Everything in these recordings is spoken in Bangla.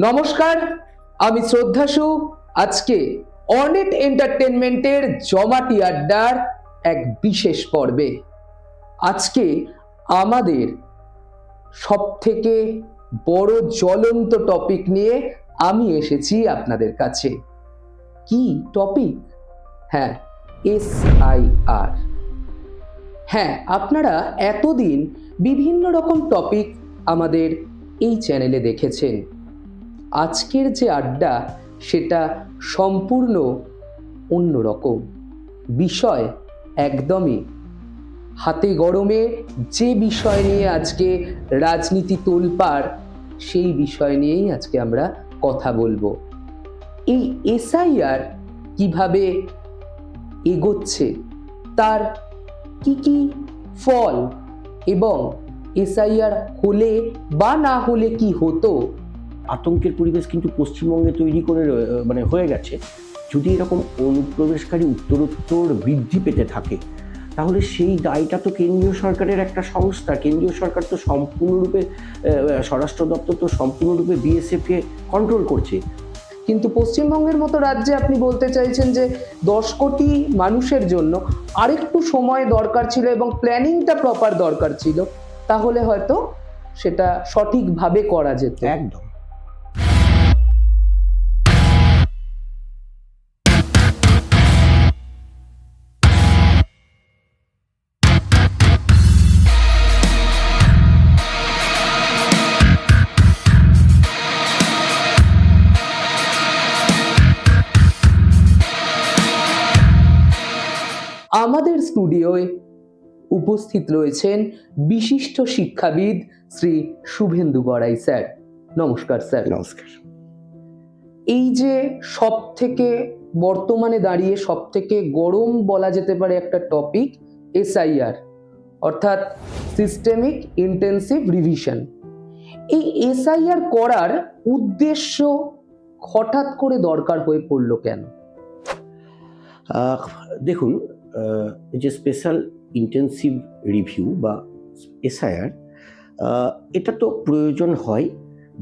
নমস্কার, আমি শ্রদ্ধাশু। আজকে অর্নেট এন্টারটেনমেন্টের জমাটি আড্ডার এক বিশেষ পর্বে আজকে আমাদের সবথেকে বড় জ্বলন্ত টপিক নিয়ে আমি এসেছি আপনাদের কাছে। কি টপিক? হ্যাঁ, SIR। হ্যাঁ, আপনারা এতদিন বিভিন্ন রকম টপিক আমাদের এই চ্যানেলে দেখেছেন। আজকের যে আড্ডা সেটা সম্পূর্ণ অন্যরকম বিষয়। একদমই হাতে গরমে যে বিষয় নিয়ে আজকে রাজনীতি তোলপাড়, সেই বিষয় নিয়েই আজকে আমরা কথা বলবো। এই SIR কিভাবে এগোচ্ছে, তার কি কি ফল, এবং SIR হলে বা না হলে কি হতো। আতঙ্কের পরিবেশ কিন্তু পশ্চিমবঙ্গে তৈরি করে হয়ে গেছে। যদি এরকম অনুপ্রবেশকারী উত্তরোত্তর বৃদ্ধি পেতে থাকে, তাহলে সেই দায়টা তো কেন্দ্রীয় সরকারের একটা সংস্থা। কেন্দ্রীয় সরকার তো সম্পূর্ণরূপে, স্বরাষ্ট্র দপ্তর তো সম্পূর্ণরূপে BSF-কে কন্ট্রোল করছে। কিন্তু পশ্চিমবঙ্গের মতো রাজ্যে আপনি বলতে চাইছেন যে 10 কোটি মানুষের জন্য আরেকটু সময় দরকার ছিল এবং প্ল্যানিংটা প্রপার দরকার ছিল, তাহলে হয়তো সেটা সঠিকভাবে করা যেত। একদম। আমাদের স্টুডিওয় উপস্থিত রয়েছেন বিশিষ্ট শিক্ষাবিদ শ্রী শুভেন্দু গড়াই স্যার। নমস্কার স্যার। নমস্কার। এই যে সব থেকে বর্তমানে দাঁড়িয়ে সব থেকে গরম বলা যেতে পারে একটা টপিক, SIR অর্থাৎ সিস্টেমিক ইন্টেন্সিভ রিভিশন। এই SIR করার উদ্দেশ্য হঠাৎ করে দরকার হয়ে পড়লো কেন? দেখুন, এই যে স্পেশাল ইন্টেন্সিভ রিভিউ বা SIR, এটা তো প্রয়োজন হয়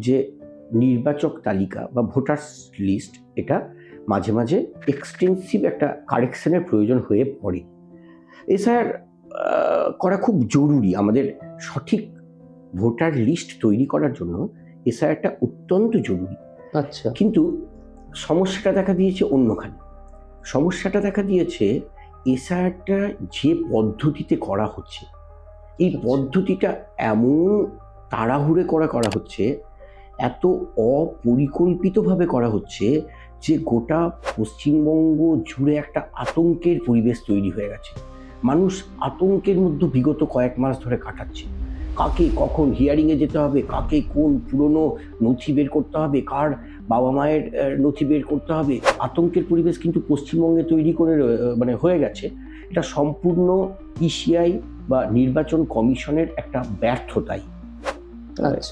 যে নির্বাচক তালিকা বা ভোটার্স লিস্ট, এটা মাঝে মাঝে এক্সটেন্সিভ একটা কারেকশনের প্রয়োজন হয়ে পড়ে। SIR করা খুব জরুরি। আমাদের সঠিক ভোটার লিস্ট তৈরি করার জন্য SIRটা অত্যন্ত জরুরি। আচ্ছা। কিন্তু সমস্যাটা দেখা দিয়েছে অন্যখানে। সমস্যাটা দেখা দিয়েছে SIRটা যে পদ্ধতিতে করা হচ্ছে, এই পদ্ধতিটা এমন তাড়াহুড়ে করা হচ্ছে, এত অপরিকল্পিতভাবে করা হচ্ছে যে গোটা পশ্চিমবঙ্গ জুড়ে একটা আতঙ্কের পরিবেশ তৈরি হয়ে গেছে। মানুষ আতঙ্কের মধ্যে বিগত কয়েক মাস ধরে কাটাচ্ছে। কাকে কখন হিয়ারিংয়ে যেতে হবে, কাকে কোন পুরনো নথি বের করতে হবে, কার বাবা মায়ের নথি বের করতে হবে। আতঙ্কের পরিবেশ কিন্তু পশ্চিমবঙ্গে তৈরি করে হয়ে গেছে। এটা সম্পূর্ণ PCI বা নির্বাচন কমিশনের একটা ব্যর্থতাই।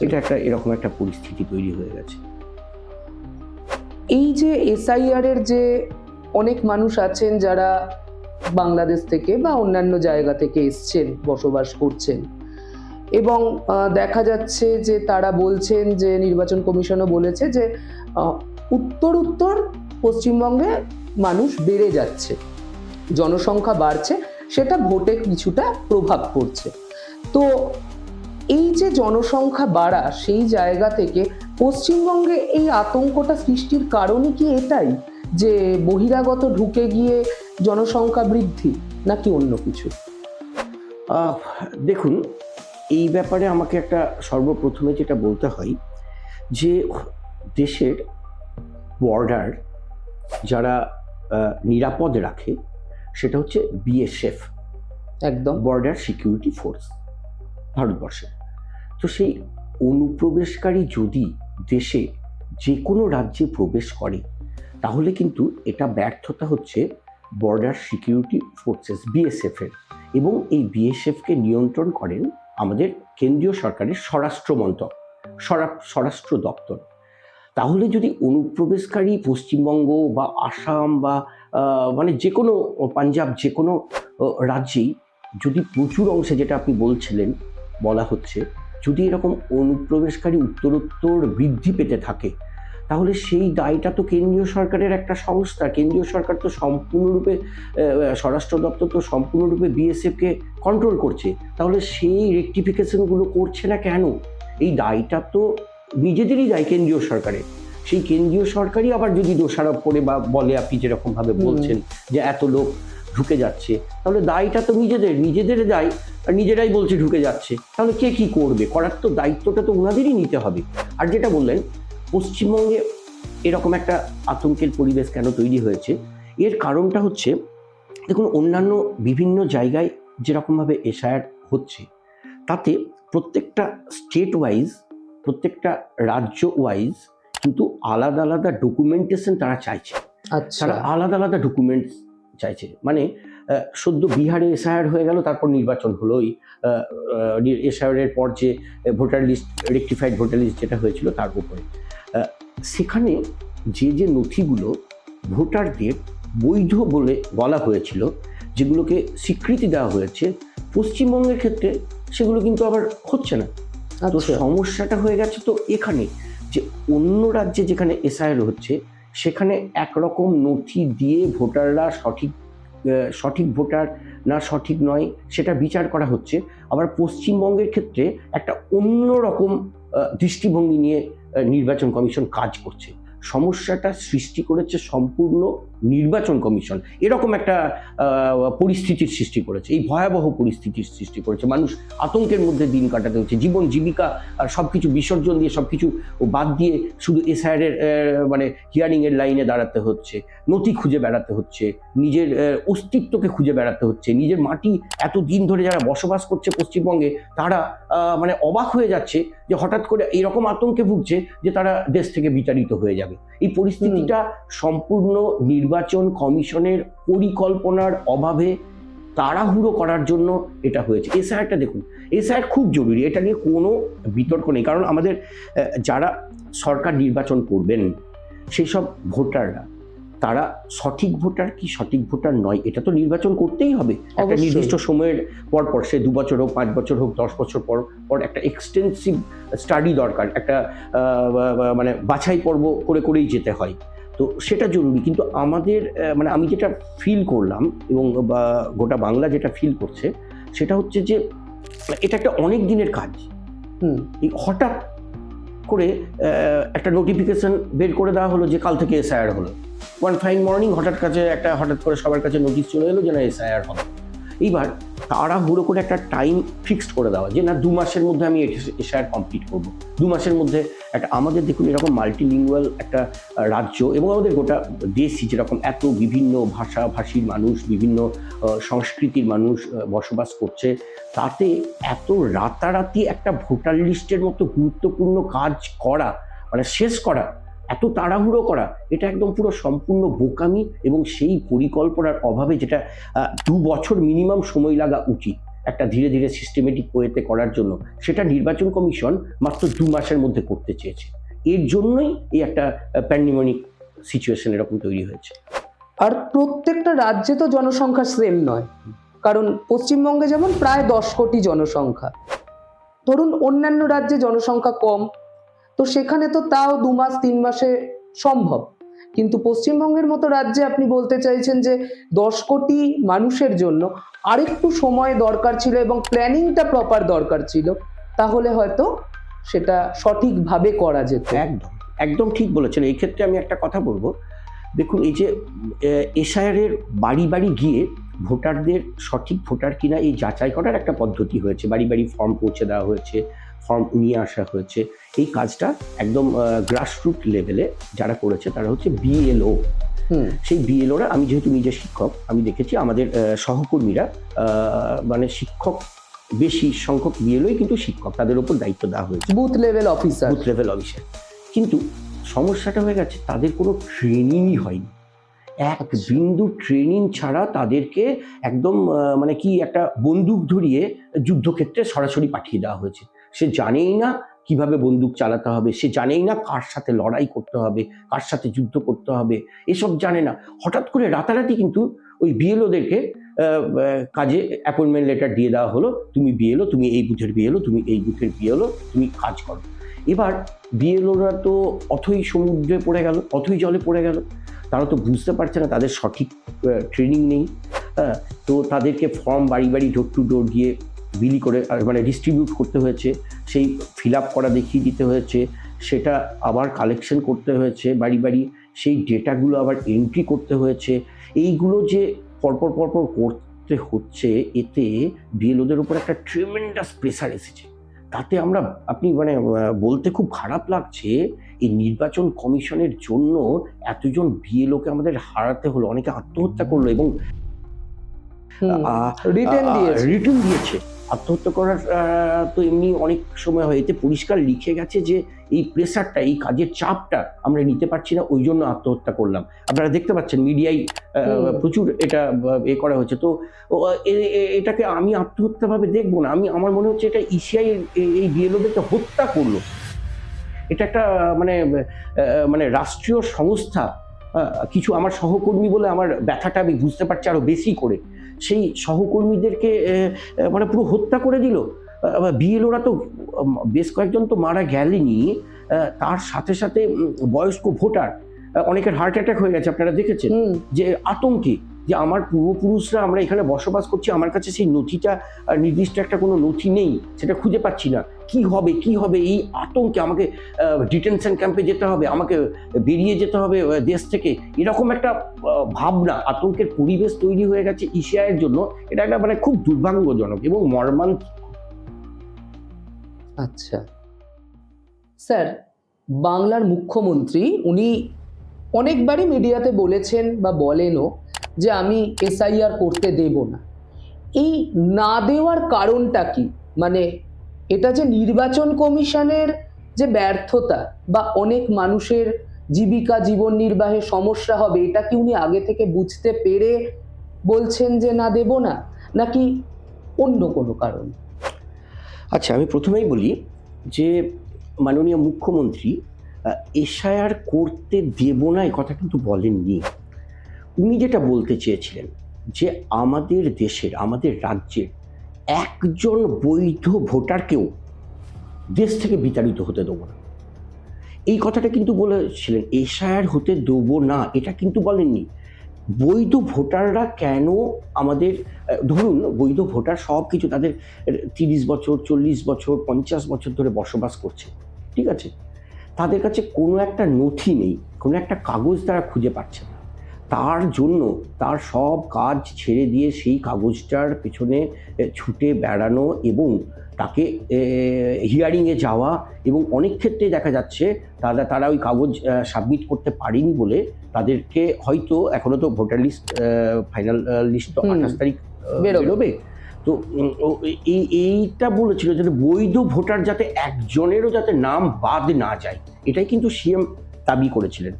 এটা একটা এরকম একটা পরিস্থিতি তৈরি হয়ে গেছে। এই যে SIR এর যে অনেক মানুষ আছেন যারা বাংলাদেশ থেকে বা অন্যান্য জায়গা থেকে এসছেন, বসবাস করছেন, এবং দেখা যাচ্ছে যে তারা বলছেন যে নির্বাচন কমিশনও বলেছে যে উত্তর পশ্চিমবঙ্গে মানুষ বেড়ে যাচ্ছে, জনসংখ্যা বাড়ছে, সেটা ভোটে কিছুটা প্রভাব পড়ছে। তো এই যে জনসংখ্যা বাড়া, সেই জায়গা থেকে পশ্চিমবঙ্গে এই আতঙ্কটা সৃষ্টির কারণই কি এটাই যে বহিরাগত ঢুকে গিয়ে জনসংখ্যা বৃদ্ধি, নাকি অন্য কিছু? দেখুন, এই ব্যাপারে আমাকে একটা সর্বপ্রথমে যেটা বলতে হয় যে দেশের বর্ডার যারা নিরাপদ রাখে সেটা হচ্ছে BSF, একদম, বর্ডার সিকিউরিটি ফোর্স ভারতবর্ষে। তো সেই অনুপ্রবেশকারী যদি দেশে যে কোনো রাজ্যে প্রবেশ করে, তাহলে কিন্তু এটা ব্যর্থতা হচ্ছে বর্ডার সিকিউরিটি ফোর্সেস BSF-এর। এবং এই BSF-কে নিয়ন্ত্রণ করেন আমাদের কেন্দ্রীয় সরকারের স্বরাষ্ট্র দপ্তর। তাহলে যদি অনুপ্রবেশকারী পশ্চিমবঙ্গ বা আসাম বা যে কোনো পাঞ্জাব, যে কোনো রাজ্যেই যদি প্রচুর অংশে, যেটা আপনি বলা হচ্ছে, যদি এরকম অনুপ্রবেশকারী উত্তরোত্তর বৃদ্ধি পেতে থাকে, তাহলে সেই দায়টা তো কেন্দ্রীয় সরকারের একটা সংস্থা, কেন্দ্রীয় সরকার তো সম্পূর্ণরূপে স্বরাষ্ট্র দপ্তর তো সম্পূর্ণরূপে বিএসএফকে কন্ট্রোল করছে, তাহলে সেই রেকটিফিকেশনগুলো করছে না কেন? এই দায়টা তো নিজেদেরই দায় কেন্দ্রীয় সরকারের। সেই কেন্দ্রীয় সরকারই আবার যদি দোষারোপ করে বা বলে আপনি যেরকমভাবে বলছেন যে এত লোক ঢুকে যাচ্ছে, তাহলে দায়টা তো নিজেদের দায়, আর নিজেরাই বলছে ঢুকে যাচ্ছে, তাহলে কে কি করবে? করার তো দায়িত্বটা তো ওনাদেরই নিতে হবে। আর যেটা বললেন পশ্চিমবঙ্গে এরকম একটা আতঙ্কের পরিবেশ কেন তৈরি হয়েছে, এর কারণটা হচ্ছে দেখুন অন্যান্য বিভিন্ন জায়গায় যেরকমভাবে এসআইআর হচ্ছে তাতে প্রত্যেকটা স্টেট ওয়াইজ, প্রত্যেকটা রাজ্য ওয়াইজ কিন্তু আলাদা আলাদা ডকুমেন্টেশন তারা চাইছে। আচ্ছা, তারা আলাদা আলাদা ডকুমেন্টস চাইছে। মানে সদ্য বিহারে এসআইআর হয়ে গেল, তারপর নির্বাচন হলো। ওই এসআইআরের পর যে voter list, rectified voter list যেটা হয়েছিল তার উপরে সেখানে যে নথিগুলো ভোটারদের বৈধ বলে বলা হয়েছিল, যেগুলোকে স্বীকৃতি দেওয়া হয়েছে, পশ্চিমবঙ্গের ক্ষেত্রে সেগুলো কিন্তু আবার হচ্ছে না। তো সমস্যাটা হয়ে গেছে তো এখানে, যে অন্য রাজ্যে যেখানে এসআইআর হচ্ছে সেখানে একরকম নথি দিয়ে ভোটাররা সঠিক ভোটার না সঠিক নয় সেটা বিচার করা হচ্ছে। আবার পশ্চিমবঙ্গের ক্ষেত্রে একটা অন্য রকম দৃষ্টিভঙ্গি নিয়ে নির্বাচন কমিশন কাজ করছে। সমস্যাটা সৃষ্টি করেছে সম্পূর্ণ নির্বাচন কমিশন। এরকম একটা পরিস্থিতির সৃষ্টি করেছে, এই ভয়াবহ পরিস্থিতির সৃষ্টি করেছে। মানুষ আতঙ্কের মধ্যে দিন কাটাতে হচ্ছে, জীবন জীবিকা সব কিছু বিসর্জন দিয়ে, সব কিছু বাদ দিয়ে শুধু এসআইআরের মানে হিয়ারিংয়ের লাইনে দাঁড়াতে হচ্ছে, নথি খুঁজে বেড়াতে হচ্ছে, নিজের অস্তিত্বকে খুঁজে বেড়াতে হচ্ছে। নিজের মাটি এত দিন ধরে যারা বসবাস করছে পশ্চিমবঙ্গে, তারা মানে অবাক হয়ে যাচ্ছে যে হঠাৎ করে এরকম আতঙ্কে ভুগছে যে তারা দেশ থেকে বিতাড়িত হয়ে যাবে। এই পরিস্থিতিটা সম্পূর্ণ নির্বাচন কমিশনের পরিকল্পনার অভাবে, তাড়াহুড়ো করার জন্য এটা হয়েছে। এসআইআরটা দেখুন, এসআইআর খুব জরুরি, এটা নিয়ে কোনো বিতর্ক নেই। কারণ আমাদের যারা সরকার নির্বাচন করবেন সেই সব ভোটাররা, তারা সঠিক ভোটার কি সঠিক ভোটার নয় এটা তো নির্বাচন করতেই হবে একটা নির্দিষ্ট সময়ের পর পর। সে 2 বছর হোক, 5 বছর হোক, 10 বছর পর পর একটা এক্সটেন্সিভ স্টাডি দরকার, একটা মানে বাছাই পর্ব করেই যেতে হয়। তো সেটা জরুরি। কিন্তু আমাদের মানে আমি যেটা ফিল করলাম এবং গোটা বাংলা যেটা ফিল করছে সেটা হচ্ছে যে এটা একটা অনেক দিনের কাজ। এই হঠাৎ করে একটা নোটিফিকেশন বের করে দেওয়া হলো যে কাল থেকে এসআইআর হলো। ওয়ান ফাইন মর্নিং হঠাৎ করে সবার কাছে নোটিশ চলে এলো যে না এসআইআর হবে। এইবার তাড়াহুড়ো করে একটা টাইম ফিক্সড করে দেওয়া যে না 2 মাসের মধ্যে আমি এসআইআর কমপ্লিট করবো। 2 মাসের মধ্যে একটা, আমাদের দেখুন এরকম মাল্টিলিঙ্গুয়াল একটা রাজ্য এবং আমাদের গোটা দেশই যেরকম এত বিভিন্ন ভাষাভাষীর মানুষ, বিভিন্ন সংস্কৃতির মানুষ বসবাস করছে, তাতে এত রাতারাতি একটা ভোটার লিস্টের মতো গুরুত্বপূর্ণ কাজ করা, মানে শেষ করা, এত তাড়াহুড়ো করা, এটা একদম পুরো সম্পূর্ণ বোকামি। এবং সেই পরিকল্পনার অভাবে, যেটা 2 বছর মিনিমাম সময় লাগা উচিত একটা ধীরে ধীরে সিস্টেমেটিক ওয়েতে করার জন্য, সেটা নির্বাচন কমিশন মাত্র 2 মাসের মধ্যে করতে চেয়েছে। এর জন্যই এই একটা প্যান্ডেমিক সিচুয়েশন এরকম তৈরি হয়েছে। আর প্রত্যেকটা রাজ্যে তো জনসংখ্যা সেম নয়, কারণ পশ্চিমবঙ্গে যেমন প্রায় 10 কোটি জনসংখ্যা, ধরুন অন্যান্য রাজ্যে জনসংখ্যা কম, তো সেখানে তো তাও 2 মাস 3 মাসে সম্ভব। কিন্তু পশ্চিমবঙ্গের মতো রাজ্যে আপনি বলতে চাইছেন যে 10 কোটি মানুষের জন্য আরেকটু সময় দরকার ছিল এবং প্ল্যানিংটা প্রপার দরকার ছিল, তাহলে হয়তো সেটা সঠিকভাবে করা যেত। একদম একদম ঠিক বলেছেন। এই ক্ষেত্রে আমি একটা কথা বলবো, দেখুন এই যে এসআইআরের বাড়ি বাড়ি গিয়ে ভোটারদের সঠিক ভোটার কিনা এই যাচাই করার একটা পদ্ধতি হয়েছে, বাড়ি বাড়ি ফর্ম পৌঁছে দেওয়া হয়েছে, ফর্ম নিয়ে আসা হয়েছে। এই কাজটা একদম গ্রাসরুট লেভেলে যারা করেছে তারা হচ্ছে বিএলও। সেই বিএলওরা, আমি যেহেতু নিজে শিক্ষক, আমি দেখেছি আমাদের সহকর্মীরা মানে শিক্ষক, বেশি সংখ্যক বিএলওই কিন্তু শিক্ষক, তাদের উপর দায়িত্ব দেওয়া হয়েছে, বুথ লেভেল অফিসার। কিন্তু সমস্যাটা হয়ে গেছে তাদের কোনো ট্রেনিংই হয়নি। এক বিন্দু ট্রেনিং ছাড়া তাদেরকে একদম মানে কি একটা বন্দুক ধরিয়ে যুদ্ধক্ষেত্রে সরাসরি পাঠিয়ে দেওয়া হয়েছে। সে জানেই না কিভাবে বন্দুক চালাতে হবে, সে জানেই না কার সাথে লড়াই করতে হবে, কার সাথে যুদ্ধ করতে হবে, এসব জানে না। হঠাৎ করে রাতারাতি কিন্তু ওই বিএলওদেরকে কাজে অ্যাপয়েন্টমেন্ট লেটার দিয়ে দেওয়া হলো, তুমি বিএলও, তুমি এই বুথের বিএলও, তুমি এই বুথের বিএলও, তুমি কাজ করো। এবার বিএলওরা তো অথই সমুদ্রে পড়ে গেল, অথই জলে পড়ে গেল, তারা তো বুঝতে পারছে না, তাদের সঠিক ট্রেনিং নেই। হ্যাঁ, তো তাদেরকে ফর্ম বাড়ি বাড়ি ডোর টু ডোর গিয়ে বিলি করে মানে ডিস্ট্রিবিউট করতে হয়েছে, সেই ফিল আপ করা দেখিয়ে দিতে হয়েছে, সেটা আবার কালেকশন করতে হয়েছে বাড়ি বাড়ি, সেই ডেটাগুলো আবার এন্ট্রি করতে হয়েছে। এইগুলো যে পরপর করতে হচ্ছে, এতে বিএলওদের উপর একটা ট্রিমেন্ডাস প্রেসার এসেছে। তাতে আপনি মানে বলতে খুব খারাপ লাগছে, এই নির্বাচন কমিশনের জন্য এতজন বিএলওকে আমাদের হারাতে হলো, অনেকে আত্মহত্যা করলো এবং রিটার্ন দিয়েছে। আত্মহত্যা করার তো এমনি অনেক সময় হয়, এতে পরিষ্কার লিখে গেছে যে এই প্রেসারটা, এই কাজের চাপটা আমরা নিতে পারছি না, ওই জন্য আত্মহত্যা করলাম। আপনারা দেখতে পাচ্ছেন মিডিয়ায় প্রচুর এটা করা হয়েছে। তো এটাকে আমি আত্মহত্যা ভাবে দেখবো না, আমার মনে হচ্ছে এটা ইসিআই এই বিএলওদেরকে হত্যা করলো। এটা একটা মানে রাষ্ট্রীয় সংস্থা, কিছু আমার সহকর্মী বলে আমার ব্যথাটা আমি বুঝতে পারছি আরো বেশি করে, সেই সহকর্মীদেরকে মানে পুরো হত্যা করে দিল। বিএলওরা তো বেশ কয়েকজন তো মারা গেলেনি, তার সাথে সাথে বয়স্ক ভোটার অনেকের হার্ট অ্যাটাক হয়ে গেছে, আপনারা দেখেছেন, যে আতঙ্কে, যে আমার পূর্বপুরুষরা আমরা এখানে বসবাস করছি, আমার কাছে সেই নথিটা, নির্দিষ্ট একটা কোনো নথি নেই, সেটা খুঁজে পাচ্ছি না, কি হবে এই আতঙ্কে আমাকে ডিটেনশন ক্যাম্পে যেতে হবে, আমাকে বেরিয়ে যেতে হবে দেশ থেকে, এরকম একটা ভাবনা, আতঙ্কের পরিবেশ তৈরি হয়ে গেছে ইসিআইয়ের জন্য। এটা একটা মানে খুব দুর্ভাগ্যজনক এবং মর্মান্তিক। আচ্ছা স্যার, বাংলার মুখ্যমন্ত্রী উনি অনেকবারই মিডিয়াতে বলেছেন বা বলেনও যে আমি এসআইআর করতে দেব না। এই না দেওয়ার কারণটা কি? মানে এটা যে নির্বাচন কমিশনের যে ব্যর্থতা বা অনেক মানুষের জীবিকা জীবন নির্বাহে সমস্যা হবে, এটা কি উনি আগে থেকে বুঝতে পেরে বলছেন যে না দেব না, নাকি অন্য কোনো কারণ? আচ্ছা, আমি প্রথমেই বলি যে মাননীয় মুখ্যমন্ত্রী এসআইআর করতে দেব না এই কথা কিন্তু বলেননি। উনি যেটা বলতে চেয়েছিলেন যে আমাদের দেশের, আমাদের রাজ্যের একজন বৈধ ভোটারকেও দেশ থেকে বিতাড়িত হতে দেবো না, এই কথাটা কিন্তু বলেছিলেন। এসআইআর হতে দেবো না এটা কিন্তু বলেননি। বৈধ ভোটাররা কেন আমাদের, ধরুন বৈধ ভোটার সব কিছু তাদের 30 বছর 40 বছর 50 বছর ধরে বসবাস করছে, ঠিক আছে, তাদের কাছে কোনো একটা নথি নেই, কোনো একটা কাগজ তারা খুঁজে পাচ্ছে না, তার জন্য তার সব কাজ ছেড়ে দিয়ে সেই কাগজটার পেছনে ছুটে বেড়ানো এবং তাকে হিয়ারিংয়ে যাওয়া, এবং অনেক ক্ষেত্রেই দেখা যাচ্ছে তারা ওই কাগজ সাবমিট করতে পারেনি বলে তাদেরকে হয়তো, এখনও তো ভোটার লিস্ট, ফাইনাল লিস্ট তো 28 তারিখ বেরোবে, তো এইটা বলেছিল যে বৈধ ভোটার যাতে একজনেরও যাতে নাম বাদ না যায়, এটাই কিন্তু সিএম দাবি করেছিলেন।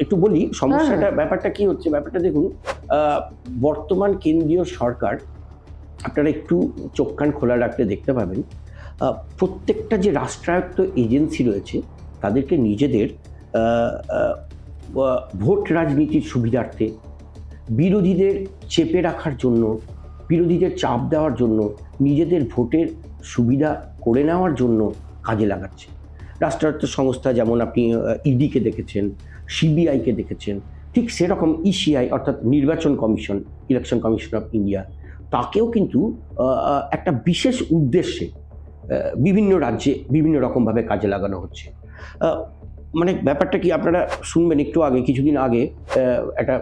একটু বলি সমস্যাটা, ব্যাপারটা কি হচ্ছে, ব্যাপারটা দেখুন, বর্তমান কেন্দ্রীয় সরকার, আপনারা একটু চোখ কান খোলা রাখলে দেখতে পাবেন, প্রত্যেকটা যে রাষ্ট্রায়ত্ত এজেন্সি রয়েছে তাদেরকে নিজেদের ভোট রাজনীতির সুবিধার্থে, বিরোধীদের চেপে রাখার জন্য, বিরোধীদের চাপ দেওয়ার জন্য, নিজেদের ভোটের সুবিধা করে নেওয়ার জন্য কাজে লাগাচ্ছে। রাষ্ট্রায়ত্ত সংস্থা যেমন আপনি ইডিকে দেখেছেন, সিবিআইকে দেখেছেন, ঠিক সেরকম ইসিআই অর্থাৎ নির্বাচন commission, election commission of India, তাকেও কিন্তু একটা বিশেষ উদ্দেশ্যে বিভিন্ন রাজ্যে বিভিন্ন রকমভাবে কাজে লাগানো হচ্ছে। মানে ব্যাপারটা কি, আপনারা শুনবেন একটু আগে, কিছুদিন আগে একটা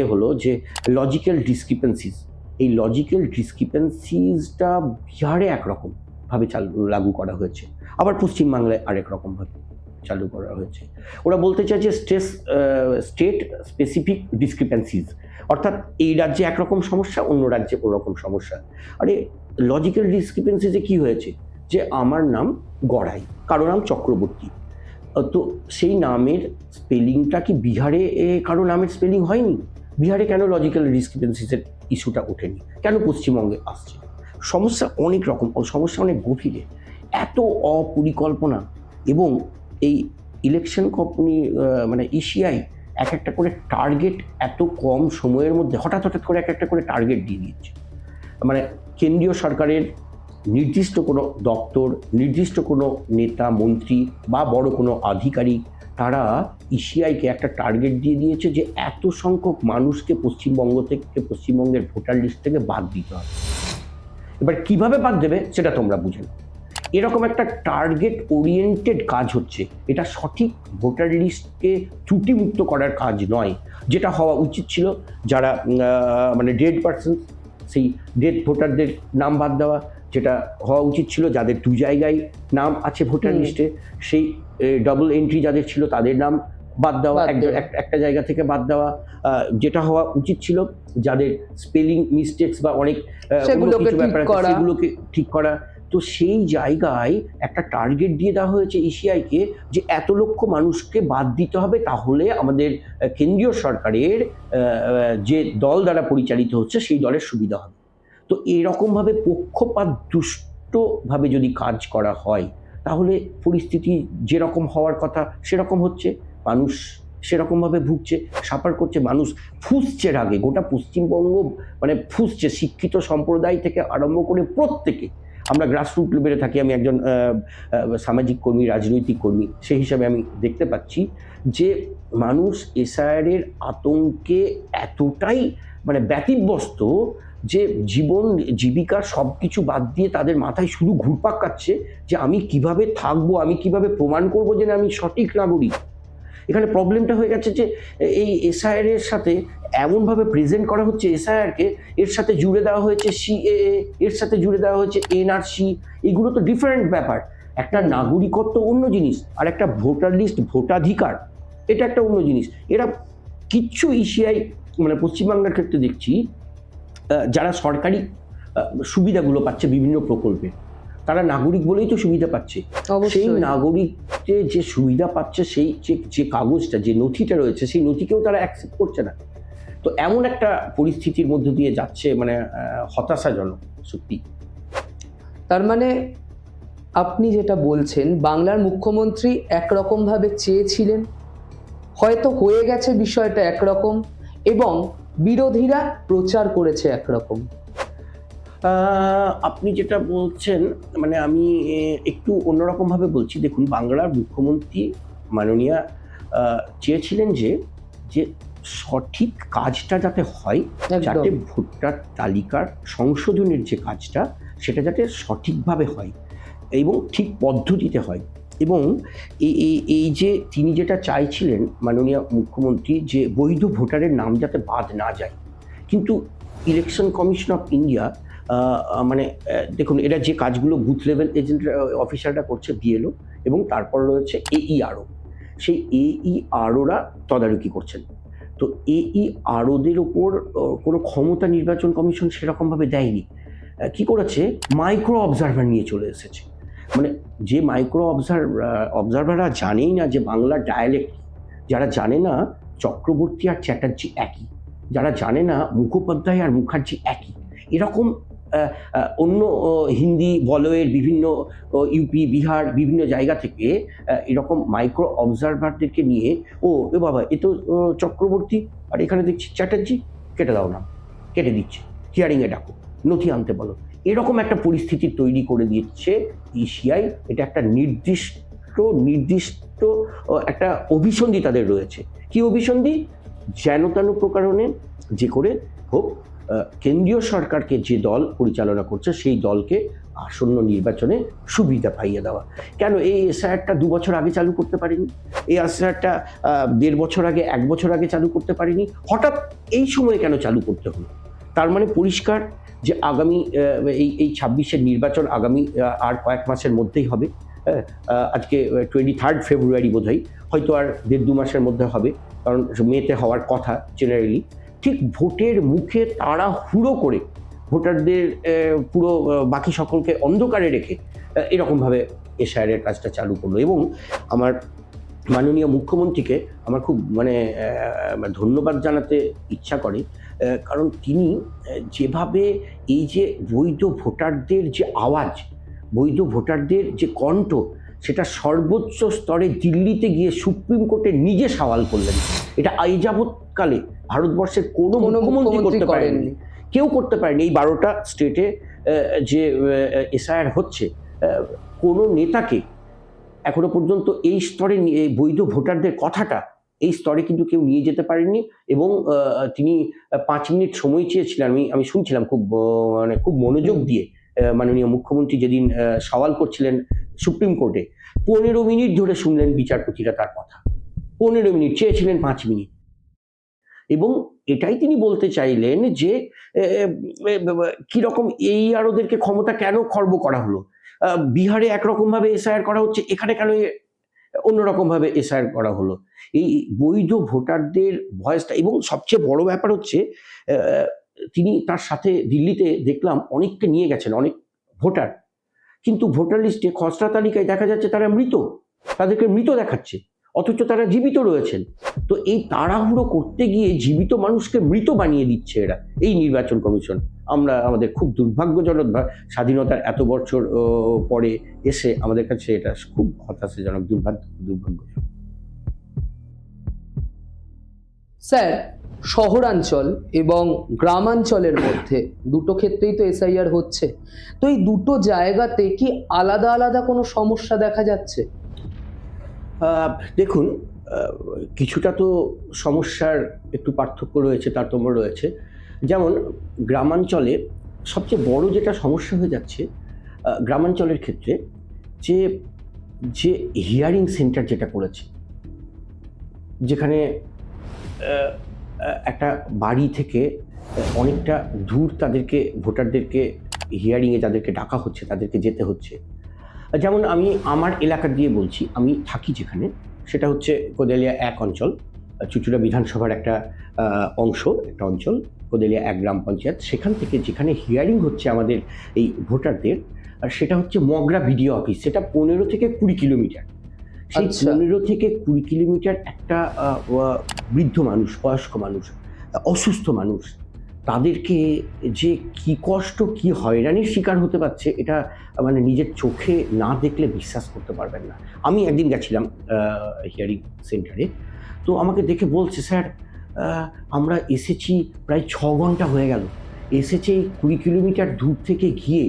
হলো যে লজিক্যাল ডিসক্রিপেন্সিস, এই লজিক্যাল ডিসক্রিপেন্সিসটা বিহারে একরকমভাবে লাগু করা হয়েছে, আবার পশ্চিমবাংলায় আরেক রকমভাবে চালু করা হয়েছে। ওরা বলতে চায় যে স্টেট স্পেসিফিক ডিসক্রিপেন্সিস, অর্থাৎ এই রাজ্যে একরকম সমস্যা, অন্য রাজ্যে অন্যরকম সমস্যা। আরে লজিক্যাল ডিসক্রিপেন্সিসে কি হয়েছে, যে আমার নাম গড়াই, কারো নাম চক্রবর্তী, তো সেই নামের স্পেলিংটা কি বিহারে কারো নামের স্পেলিং হয়নি? বিহারে কেন লজিক্যাল ডিসক্রিপেন্সিসের ইস্যুটা ওঠেনি, কেন পশ্চিমবঙ্গে আসছে? সমস্যা অনেক রকম, সমস্যা অনেক গভীরে, এত অপরিকল্পনা, এবং এই ইলেকশন কোম্পানি মানে ইসিআই এক একটা করে টার্গেট এত কম সময়ের মধ্যে হঠাৎ করে এক একটা করে টার্গেট দিয়ে দিচ্ছে। মানে কেন্দ্রীয় সরকারের নির্দিষ্ট কোনো দপ্তর, নির্দিষ্ট কোনো নেতা মন্ত্রী বা বড় কোনো আধিকারিক তারা ইসিআইকে একটা টার্গেট দিয়ে দিয়েছে যে এত সংখ্যক মানুষকে পশ্চিমবঙ্গের ভোটার লিস্ট থেকে বাদ দিতে হবে। এবার কিভাবে বাদ দেবে সেটা তোমরা বুঝে নাও। এরকম একটা টার্গেট ওরিয়েন্টেড কাজ হচ্ছে, এটা সঠিক ভোটার লিস্টকে ত্রুটিমুক্ত করার কাজ নয়। যেটা হওয়া উচিত ছিল, যারা মানে ডেড পার্সন, সেই ডেড ভোটারদের নাম বাদ দেওয়া। যেটা হওয়া উচিত ছিল, যাদের দু জায়গায় নাম আছে ভোটার লিস্টে, সেই ডাবল এন্ট্রি যাদের ছিল তাদের নাম বাদ দেওয়া, একটা জায়গা থেকে বাদ দেওয়া। যেটা হওয়া উচিত ছিল, যাদের স্পেলিং মিস্টেক্স বা অনেক কিছু ব্যাপার আছে সেগুলোকে ঠিক করা। তো সেই জায়গায় একটা টার্গেট দিয়ে দেওয়া হয়েছে ইসিআইকে যে এত লক্ষ মানুষকে বাদ দিতে হবে, তাহলে আমাদের কেন্দ্রীয় সরকারের যে দল দ্বারা পরিচালিত হচ্ছে সেই দলের সুবিধা হবে। তো এরকমভাবে পক্ষপাত দুষ্টভাবে যদি কাজ করা হয়, তাহলে পরিস্থিতি যেরকম হওয়ার কথা সেরকম হচ্ছে। মানুষ সেরকমভাবে ভুগছে, সাফার করছে, মানুষ ফুঁসছে রাগে। গোটা পশ্চিমবঙ্গ মানে ফুঁসছে, শিক্ষিত সম্প্রদায় থেকে আরম্ভ করে প্রত্যেকে। আমরা গ্রাসরুট লেভেলে থাকি, আমি একজন সামাজিক কর্মী, রাজনৈতিক কর্মী, সেই হিসাবে আমি দেখতে পাচ্ছি যে মানুষ এসআইআরের আতঙ্কে এতটাই মানে ব্যতিব্যস্ত যে জীবন জীবিকা সব কিছু বাদ দিয়ে তাদের মাথায় শুধু ঘুরপাক কাটছে যে আমি কিভাবে থাকবো, আমি কিভাবে প্রমাণ করবো যে না আমি সঠিক নাগরিক। এখানে প্রবলেমটা হয়ে গেছে যে এই এসআইআরের সাথে এমনভাবে প্রেজেন্ট করা হচ্ছে এসআইআরকে, এর সাথে জুড়ে দেওয়া হয়েছে সিএএ, এর সাথে জুড়ে দেওয়া হয়েছে এনআরসি। এগুলো তো ডিফারেন্ট ব্যাপার। একটা নাগরিকত্ব অন্য জিনিস, আর একটা ভোটার লিস্ট, ভোটাধিকার, এটা একটা অন্য জিনিস। এরা কিচ্ছু ইসিআই মানে পশ্চিমবাংলার ক্ষেত্রে দেখছি যারা সরকারি সুবিধাগুলো পাচ্ছে বিভিন্ন প্রকল্পে, তারা নাগরিক বলেই তো সুবিধা পাচ্ছে। সেই নাগরিককে যে সুবিধা পাচ্ছে, সেই যে কাগজটা, যে নথিটা রয়েছে, সেই নথিকেও তারা অ্যাকসেপ্ট করছে না। তো এমন একটা পরিস্থিতির মধ্যে দিয়ে যাচ্ছে, মানে হতাশাজনক সত্যি। তার মানে আপনি যেটা বলছেন, বাংলার মুখ্যমন্ত্রী একরকমভাবে চেয়েছিলেন, হয়তো হয়ে গেছে বিষয়টা একরকম, এবং বিরোধীরা প্রচার করেছে একরকম। আপনি যেটা বলছেন, মানে আমি একটু অন্যরকমভাবে বলছি। দেখুন, বাংলার মুখ্যমন্ত্রী মাননীয়া চেয়েছিলেন যে সঠিক কাজটা যাতে হয়, যাতে ভোটার তালিকার সংশোধনের যে কাজটা সেটা যাতে সঠিকভাবে হয় এবং ঠিক পদ্ধতিতে হয়। এবং এই যে তিনি যেটা চাইছিলেন মাননীয় মুখ্যমন্ত্রী, যে বৈধ ভোটারের নাম যাতে বাদ না যায়। কিন্তু ইলেকশন কমিশন অফ ইন্ডিয়া মানে দেখুন, এরা যে কাজগুলো বুথ লেভেল এজেন্ট অফিসাররা করছে, বিএলও, এবং তারপর রয়েছে এইআরও, সেই এইআরওরা তদারকি করছেন। তো এইআরওদের ওপর কোনো ক্ষমতা নির্বাচন কমিশন সেরকমভাবে দেয়নি। কি করেছে, মাইক্রো অবজারভার নিয়ে চলে এসেছে। মানে যে মাইক্রো অবজারভাররা জানেই না যে বাংলার ডায়ালেক্ট, যারা জানে না চক্রবর্তী আর চ্যাটার্জি একই, যারা জানে না মুখোপাধ্যায় আর মুখার্জি একই, এরকম অন্য হিন্দি বলয়ের বিভিন্ন ইউপি, বিহার, বিভিন্ন জায়গা থেকে এরকম মাইক্রো অবজারভারদেরকে নিয়ে, এ বাবা এ তো চক্রবর্তী, আর এখানে দেখছি চ্যাটার্জি, কেটে দাও না, কেটে দিচ্ছে, হিয়ারিংয়ে ডাকো, নথি আনতে বলো। এরকম একটা পরিস্থিতি তৈরি করে দিচ্ছে ইসিআই। এটা একটা নির্দিষ্ট একটা অভিসন্ধি তাদের রয়েছে। কি অভিসন্ধি? যেন তেন প্রকারণে যে করে হোক কেন্দ্রীয় সরকারকে যে দল পরিচালনা করছে সেই দলকে আসন্ন নির্বাচনে সুবিধা পাইয়ে দেওয়া। কেন এই এসআইআরটা 2 বছর আগে চালু করতে পারেনি? এই এসআইআরটা 1.5 বছর আগে, 1 বছর আগে চালু করতে পারেনি? হঠাৎ এই সময়ে কেন চালু করতে হলো? তার মানে পরিষ্কার যে আগামী এই 26-এর নির্বাচন আগামী আর কয়েক মাসের মধ্যেই হবে। আজকে 23 ফেব্রুয়ারি বোধহয়, হয়তো আর 1.5-2 মাসের মধ্যে হবে, কারণ মেতে হওয়ার কথা জেনারেলি। ঠিক ভোটের মুখে তাড়াহুড়ো করে ভোটারদের পুরো বাকি সকলকে অন্ধকারে রেখে এরকমভাবে এসআইআরের কাজটা চালু করলো। এবং আমার মাননীয় মুখ্যমন্ত্রীকে আমার খুব মানে ধন্যবাদ জানাতে ইচ্ছা করে, কারণ তিনি যেভাবে এই যে বৈধ ভোটারদের যে আওয়াজ, বৈধ ভোটারদের যে কণ্ঠ, সেটা সর্বোচ্চ স্তরে দিল্লিতে গিয়ে সুপ্রিম কোর্টে নিজে সওয়াল করলেন। এটা এই যাবৎকালে ভারতবর্ষের কোনো মুখ্যমন্ত্রী করতে পারেননি। কেউ করতে পারেনি। এই 12টা স্টেটে যে এসআইআর হচ্ছে, কোনো নেতাকে এখনো পর্যন্ত এই স্তরে বৈধ ভোটারদের কথাটা এই স্তরে কিন্তু কেউ নিয়ে যেতে পারেননি। এবং তিনি 5 মিনিট সময় চেয়েছিলেন। আমি শুনছিলাম মানে খুব মনোযোগ দিয়ে মাননীয় মুখ্যমন্ত্রী যেদিন সওয়াল করছিলেন সুপ্রিম কোর্টে, 15 মিনিট ধরে শুনলেন বিচারপতিরা তার কথা। 15 মিনিট চেয়েছিলেন 5 মিনিট। এবং এটাই তিনি বলতে চাইলেন যে কিরকম এই আর ওদেরকে ক্ষমতা কেন খর্ব করা হলো। বিহারে একরকম ভাবে এসআইআর করা হচ্ছে, এখানে কেন অন্যরকম ভাবে এসআইআর করা হলো। এই বৈধ ভোটারদের ভয়েসটা, এবং সবচেয়ে বড় ব্যাপার হচ্ছে তিনি তার সাথে দিল্লিতে দেখলাম অনেককে নিয়ে গেছেন, অনেক ভোটার, কিন্তু ভোটার লিস্টে খসড়া তালিকায় দেখা যাচ্ছে তারা মৃত, তাদেরকে মৃত দেখাচ্ছে, অথচ তারা জীবিত রয়েছেন। তো এই তাড়াহুড়ো করতে গিয়ে জীবিত মানুষকে মৃত বানিয়ে দিচ্ছে এরা, এই নির্বাচন কমিশন। আমাদের খুব দুর্ভাগ্যজনক, স্বাধীনতার এত বছর পরে এসে আমাদের কাছে এটা খুব হতাশাজনক, দুর্ভাগ্যজনক। স্যার, শহরাঞ্চল এবং গ্রামাঞ্চলের মধ্যে দুটো ক্ষেত্রেই তো এসআইআর হচ্ছে, তো এই দুটো জায়গাতে কি আলাদা আলাদা কোনো সমস্যা দেখা যাচ্ছে? দেখুন, কিছুটা তো সমস্যার একটু পার্থক্য রয়েছে, তারতম্য রয়েছে। যেমন গ্রামাঞ্চলে সবচেয়ে বড় যেটা সমস্যা হয়ে যাচ্ছে গ্রামাঞ্চলের ক্ষেত্রে, যে যে হিয়ারিং সেন্টার যেটা করেছে, যেখানে একটা বাড়ি থেকে অনেকটা দূর তাদেরকে, ভোটারদেরকে হিয়ারিংয়ে যাদেরকে ডাকা হচ্ছে তাদেরকে যেতে হচ্ছে। যেমন আমি আমার এলাকা দিয়ে বলছি, আমি থাকি যেখানে, সেটা হচ্ছে কোদালিয়া 1 অঞ্চল, চুঁচুড়া বিধানসভার একটা অঞ্চল, কোদালিয়া 1 গ্রাম পঞ্চায়েত। সেখান থেকে যেখানে হিয়ারিং হচ্ছে আমাদের এই ভোটারদের, সেটা হচ্ছে মগরা বিডিও অফিস। সেটা 15 থেকে 20 কিলোমিটার। সেই 15 থেকে 20 কিলোমিটার একটা বৃদ্ধ মানুষ, বয়স্ক মানুষ, অসুস্থ মানুষ, তাদেরকে যে কি কষ্ট, কি হয়রানির শিকার হতে পারছে, এটা মানে নিজের চোখে না দেখলে বিশ্বাস করতে পারবেন না। আমি একদিন গেছিলাম হিয়ারিং সেন্টারে, তো আমাকে দেখে বলছে, স্যার আমরা এসেছি প্রায় 6 ঘন্টা হয়ে গেল, এসেছে 20 কিলোমিটার দূর থেকে গিয়ে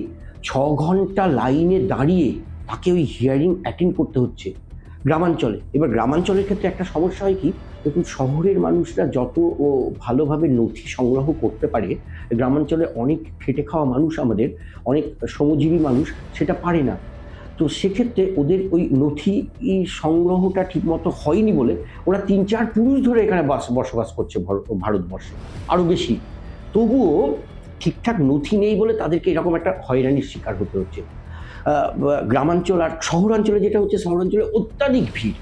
6 ঘন্টা লাইনে দাঁড়িয়ে তাকে ওই হিয়ারিং অ্যাটেন্ড করতে হচ্ছে গ্রামাঞ্চলে। এবার গ্রামাঞ্চলের ক্ষেত্রে একটা সমস্যা হয় কি, দেখুন শহরের মানুষরা যত ভালোভাবে নথি সংগ্রহ করতে পারে, গ্রামাঞ্চলে অনেক খেটে খাওয়া মানুষ, আমাদের অনেক শ্রমজীবী মানুষ সেটা পারে না। তো সেক্ষেত্রে ওদের ওই নথি সংগ্রহটা ঠিকমতো হয়নি বলে ওরা 3-4 পুরুষ ধরে এখানে বসবাস করছে ভারতবর্ষে, আরও বেশি। তবুও ঠিকঠাক নথি নেই বলে তাদেরকে এরকম একটা হয়রানির শিকার হতে হচ্ছে। গ্রামাঞ্চল আর শহরাঞ্চলে যেটা হচ্ছে, শহরাঞ্চলে অত্যাধিক ভিড়,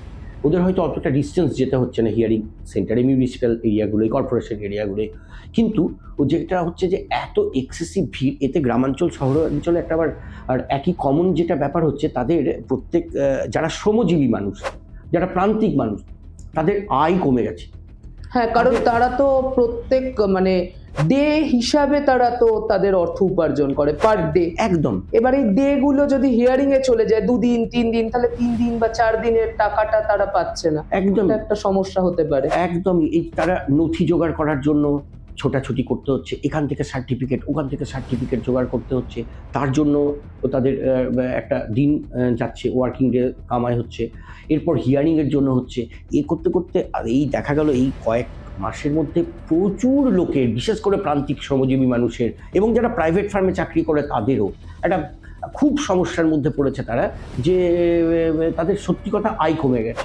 ওদের হয়তো অতটা ডিস্টেন্স যেতে হচ্ছে না হিয়ারিং সেন্টারে, মিউনিসিপ্যাল এরিয়াগুলোয়, কর্পোরেশন এরিয়াগুলোয়। কিন্তু যেটা হচ্ছে যে এত এক্সেসিভ ভিড়, এতে গ্রামাঞ্চল শহরাঞ্চলে একটা আবার আর একই কমন যেটা ব্যাপার হচ্ছে, তাদের প্রত্যেক যারা শ্রমজীবী মানুষ, যারা প্রান্তিক মানুষ, তাদের আয় কমে গেছে। হ্যাঁ, কারণ তারা তো প্রত্যেক মানে ডে হিসাবে তারা তো তাদের অর্থ উপার্জন করে পার ডে। একদম। এবার এই ডে গুলো যদি হিয়ারিং এ চলে যায় 2 দিন 3 দিন, তাহলে 3 দিন বা 4 দিনের টাকাটা তারা পাচ্ছে না। একদম একটা সমস্যা হতে পারে। একদমই। এই তারা নথি জোগাড় করার জন্য ছোটাছুটি করতে হচ্ছে, এখান থেকে সার্টিফিকেট, ওখান থেকে সার্টিফিকেট জোগাড় করতে হচ্ছে, তার জন্য তাদের একটা দিন যাচ্ছে, ওয়ার্কিং ডে কামাই হচ্ছে, এরপর হিয়ারিংয়ের জন্য হচ্ছে। করতে করতে এই দেখা গেল এই কয়েক মাসের মধ্যে প্রচুর লোকের, বিশেষ করে প্রান্তিক শ্রমজীবী মানুষের এবং যারা প্রাইভেট ফার্মে চাকরি করে তাদেরও একটা খুব সমস্যার মধ্যে পড়েছে তারা, যে তাদের সত্যি কথা আয় কমে গেছে,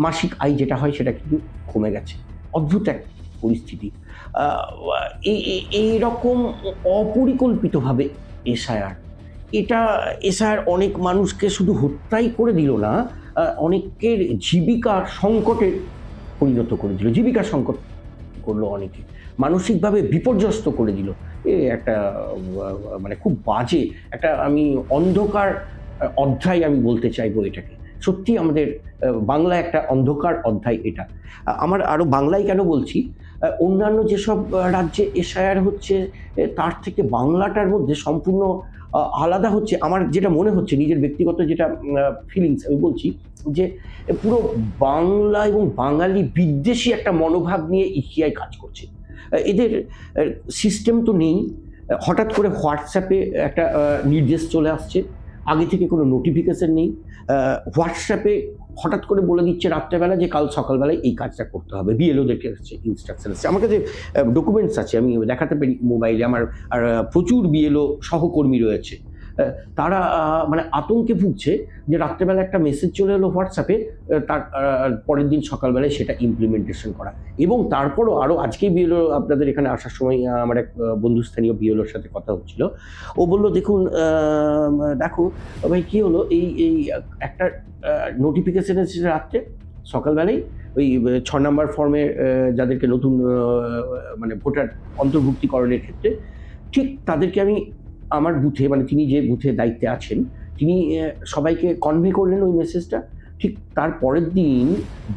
মাসিক আয় যেটা হয় সেটা কিন্তু কমে গেছে। অদ্ভুত এক পরিস্থিতি। এইরকম অপরিকল্পিতভাবে এসআইআর অনেক মানুষকে শুধু হত্যাই করে দিল না, অনেকের জীবিকার সংকটে পরিণত করে দিল, জীবিকার সংকট করলো অনেকে, মানসিকভাবে বিপর্যস্ত করে দিল। একটা মানে খুব বাজে একটা, আমি অন্ধকার অধ্যায় আমি বলতে চাইবো এটাকে। সত্যি আমাদের বাংলা একটা অন্ধকার অধ্যায় এটা। আমার আরও বাংলায় কেন বলছি, অন্যান্য যেসব রাজ্যে এসআইআর হচ্ছে তার থেকে বাংলাটার মধ্যে সম্পূর্ণ আলাদা হচ্ছে। আমার যেটা মনে হচ্ছে, নিজের ব্যক্তিগত যেটা ফিলিংস আমি বলছি, যে পুরো বাংলা এবং বাঙালি বিদ্বেষী একটা মনোভাব নিয়ে ইসিআই কাজ করছে। এদের সিস্টেম তো নেই। হঠাৎ করে হোয়াটসঅ্যাপে একটা নির্দেশ চলে আসছে, আগে থেকে কোনো নোটিফিকেশন নেই। হোয়াটসঅ্যাপে হঠাৎ করে বলে দিচ্ছে রাত্রেবেলা যে কাল সকালবেলায় এই কাজটা করতে হবে, বিএলওদের কাছে ইনস্ট্রাকশন আছে। আমার কাছে ডকুমেন্টস আছে, আমি দেখাতে পারি মোবাইলে। আমার আর প্রচুর বিএলও সহকর্মী রয়েছে, তারা মানে আতঙ্কে ভুগছে যে রাত্রেবেলা একটা মেসেজ চলে এলো হোয়াটসঅ্যাপে, তার পরের দিন সকালবেলায় সেটা ইমপ্লিমেন্টেশন করা। এবং তারপরও আরও আজকেই বিএলও আপনাদের এখানে আসার সময় আমার এক বন্ধুস্থানীয় বিএলওর সাথে কথা হচ্ছিল। ও বললো দেখুন দেখো ভাই কী হলো, এই এই একটা নোটিফিকেশন এসেছে রাত্রে, সকালবেলায় ওই 6 নম্বর ফর্মে যাদেরকে নতুন মানে ভোটার অন্তর্ভুক্তিকরণের ক্ষেত্রে, ঠিক তাদেরকে আমি আমার বুথে, মানে তিনি যে বুথে দায়িত্বে আছেন, তিনি সবাইকে কনভে করলেন ওই মেসেজটা। ঠিক তার পরের দিন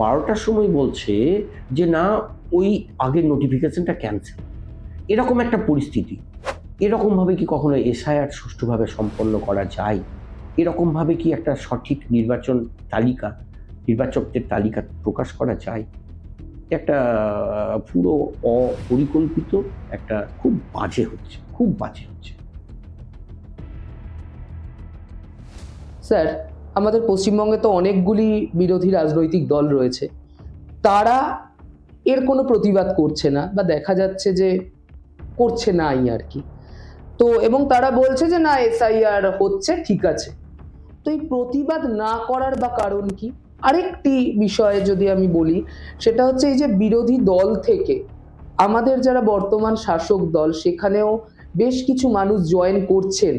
12টার সময় বলছে যে না, ওই আগের নোটিফিকেশনটা ক্যান্সেল। এরকম একটা পরিস্থিতি। এরকমভাবে কি কখনো এসআইআর সুষ্ঠুভাবে সম্পন্ন করা যায়? এরকমভাবে কি একটা সঠিক নির্বাচকদের তালিকা প্রকাশ করা যায়? একটা পুরো অপরিকল্পিত, একটা খুব বাজে হচ্ছে। স্যার, আমাদের পশ্চিমবঙ্গে তো অনেকগুলি বিরোধী রাজনৈতিক দল রয়েছে, তারা এর কোনো প্রতিবাদ করছে না, বা দেখা যাচ্ছে যে করছে নাই আর কি। তো এবং তারা বলছে যে না, এসআইআর হচ্ছে, ঠিক আছে। তো এই প্রতিবাদ না করার বা কারণ কি? আরেকটি বিষয়ে যদি আমি বলি, সেটা হচ্ছে এই যে বিরোধী দল থেকে আমাদের যারা বর্তমান শাসক দল, সেখানেও বেশ কিছু মানুষ জয়েন করছেন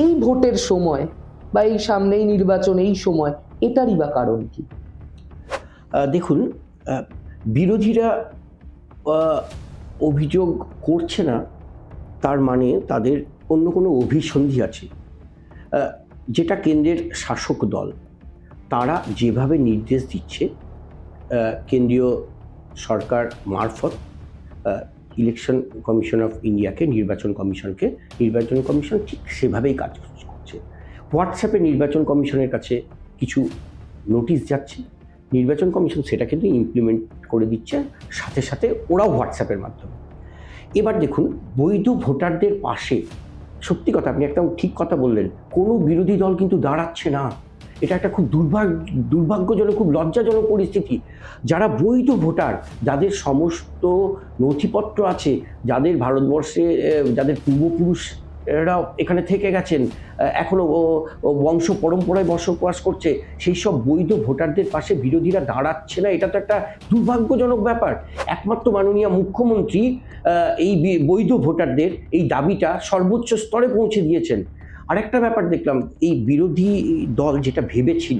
এই ভোটের সময় বা এই সামনেই নির্বাচন, এই সময়, এটারই বা কারণ কি? দেখুন, বিরোধীরা অভিযোগ করছে না তার মানে তাদের অন্য কোনো অভিসন্ধি আছে। যেটা কেন্দ্রের শাসক দল, তারা যেভাবে নির্দেশ দিচ্ছে কেন্দ্রীয় সরকার মারফত ইলেকশন কমিশন অফ ইন্ডিয়াকে, নির্বাচন কমিশন ঠিক সেভাবেই কাজ করছে। হোয়াটসঅ্যাপে নির্বাচন কমিশনের কাছে কিছু নোটিশ যাচ্ছে, নির্বাচন কমিশন সেটা কিন্তু ইমপ্লিমেন্ট করে দিচ্ছে সাথে সাথে, ওরাও হোয়াটসঅ্যাপের মাধ্যমে। এবার দেখুন, বৈধ ভোটারদের পাশে, সত্যি কথা, আপনি একটা ঠিক কথা বললেন, কোনো বিরোধী দল কিন্তু দাঁড়াচ্ছে না। এটা একটা খুব দুর্ভাগ্যজনক, খুব লজ্জাজনক পরিস্থিতি। যারা বৈধ ভোটার, যাদের সমস্ত নথিপত্র আছে, যাদের ভারতবর্ষে যাদের পূর্বপুরুষরাও এখানে থেকে গেছেন, এখনও বংশ পরম্পরায় বসবাস করছে, সেই সব বৈধ ভোটারদের পাশে বিরোধীরা দাঁড়াচ্ছে না। এটা তো একটা দুর্ভাগ্যজনক ব্যাপার। একমাত্র মাননীয় মুখ্যমন্ত্রী এই বৈধ ভোটারদের এই দাবিটা সর্বোচ্চ স্তরে পৌঁছে দিয়েছেন। আরেকটা ব্যাপার দেখলাম, এই বিরোধী দল যেটা ভেবেছিল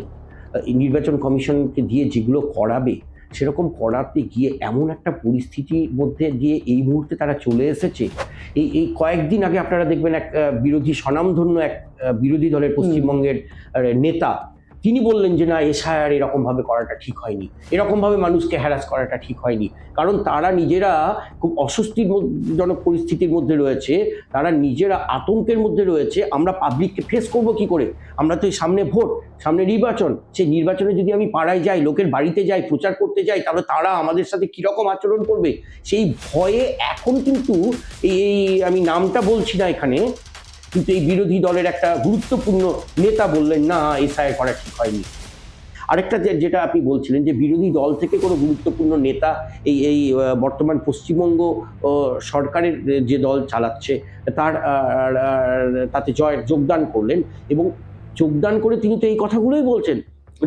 নির্বাচন কমিশনকে দিয়ে যেগুলো করাবে, সেরকম করাতে গিয়ে এমন একটা পরিস্থিতির মধ্যে দিয়ে এই মুহূর্তে তারা চলে এসেছে। এই কয়েকদিন আগে আপনারা দেখবেন এক বিরোধী, স্বনামধন্য এক বিরোধী দলের পশ্চিমবঙ্গের নেতা, তিনি বললেন যে না, এসআইআর এরকমভাবে করাটা ঠিক হয়নি, এরকমভাবে মানুষকে হ্যারাস করাটা ঠিক হয়নি। কারণ তারা নিজেরা খুব অস্বস্তিজনক পরিস্থিতির মধ্যে রয়েছে, তারা নিজেরা আতঙ্কের মধ্যে রয়েছে। আমরা পাবলিককে ফেস করব কি করে? আমরা তো সামনে ভোট, সামনে নির্বাচন, সেই নির্বাচনে যদি আমি পাড়ায় যাই, লোকের বাড়িতে যাই, প্রচার করতে যাই, তাহলে তারা আমাদের সাথে কীরকম আচরণ করবে, সেই ভয়ে এখন কিন্তু এই, আমি নামটা বলছি না এখানে, কিন্তু এই বিরোধী দলের একটা গুরুত্বপূর্ণ নেতা বললেন না, এসআইআর করা ঠিক হয়নি। আরেকটা যেটা আপনি বলছিলেন যে বিরোধী দল থেকে কোনো গুরুত্বপূর্ণ নেতা এই বর্তমান পশ্চিমবঙ্গ সরকারের যে দল চালাচ্ছে তাতে যোগদান করলেন, এবং যোগদান করে তিনি তো এই কথাগুলোই বলছেন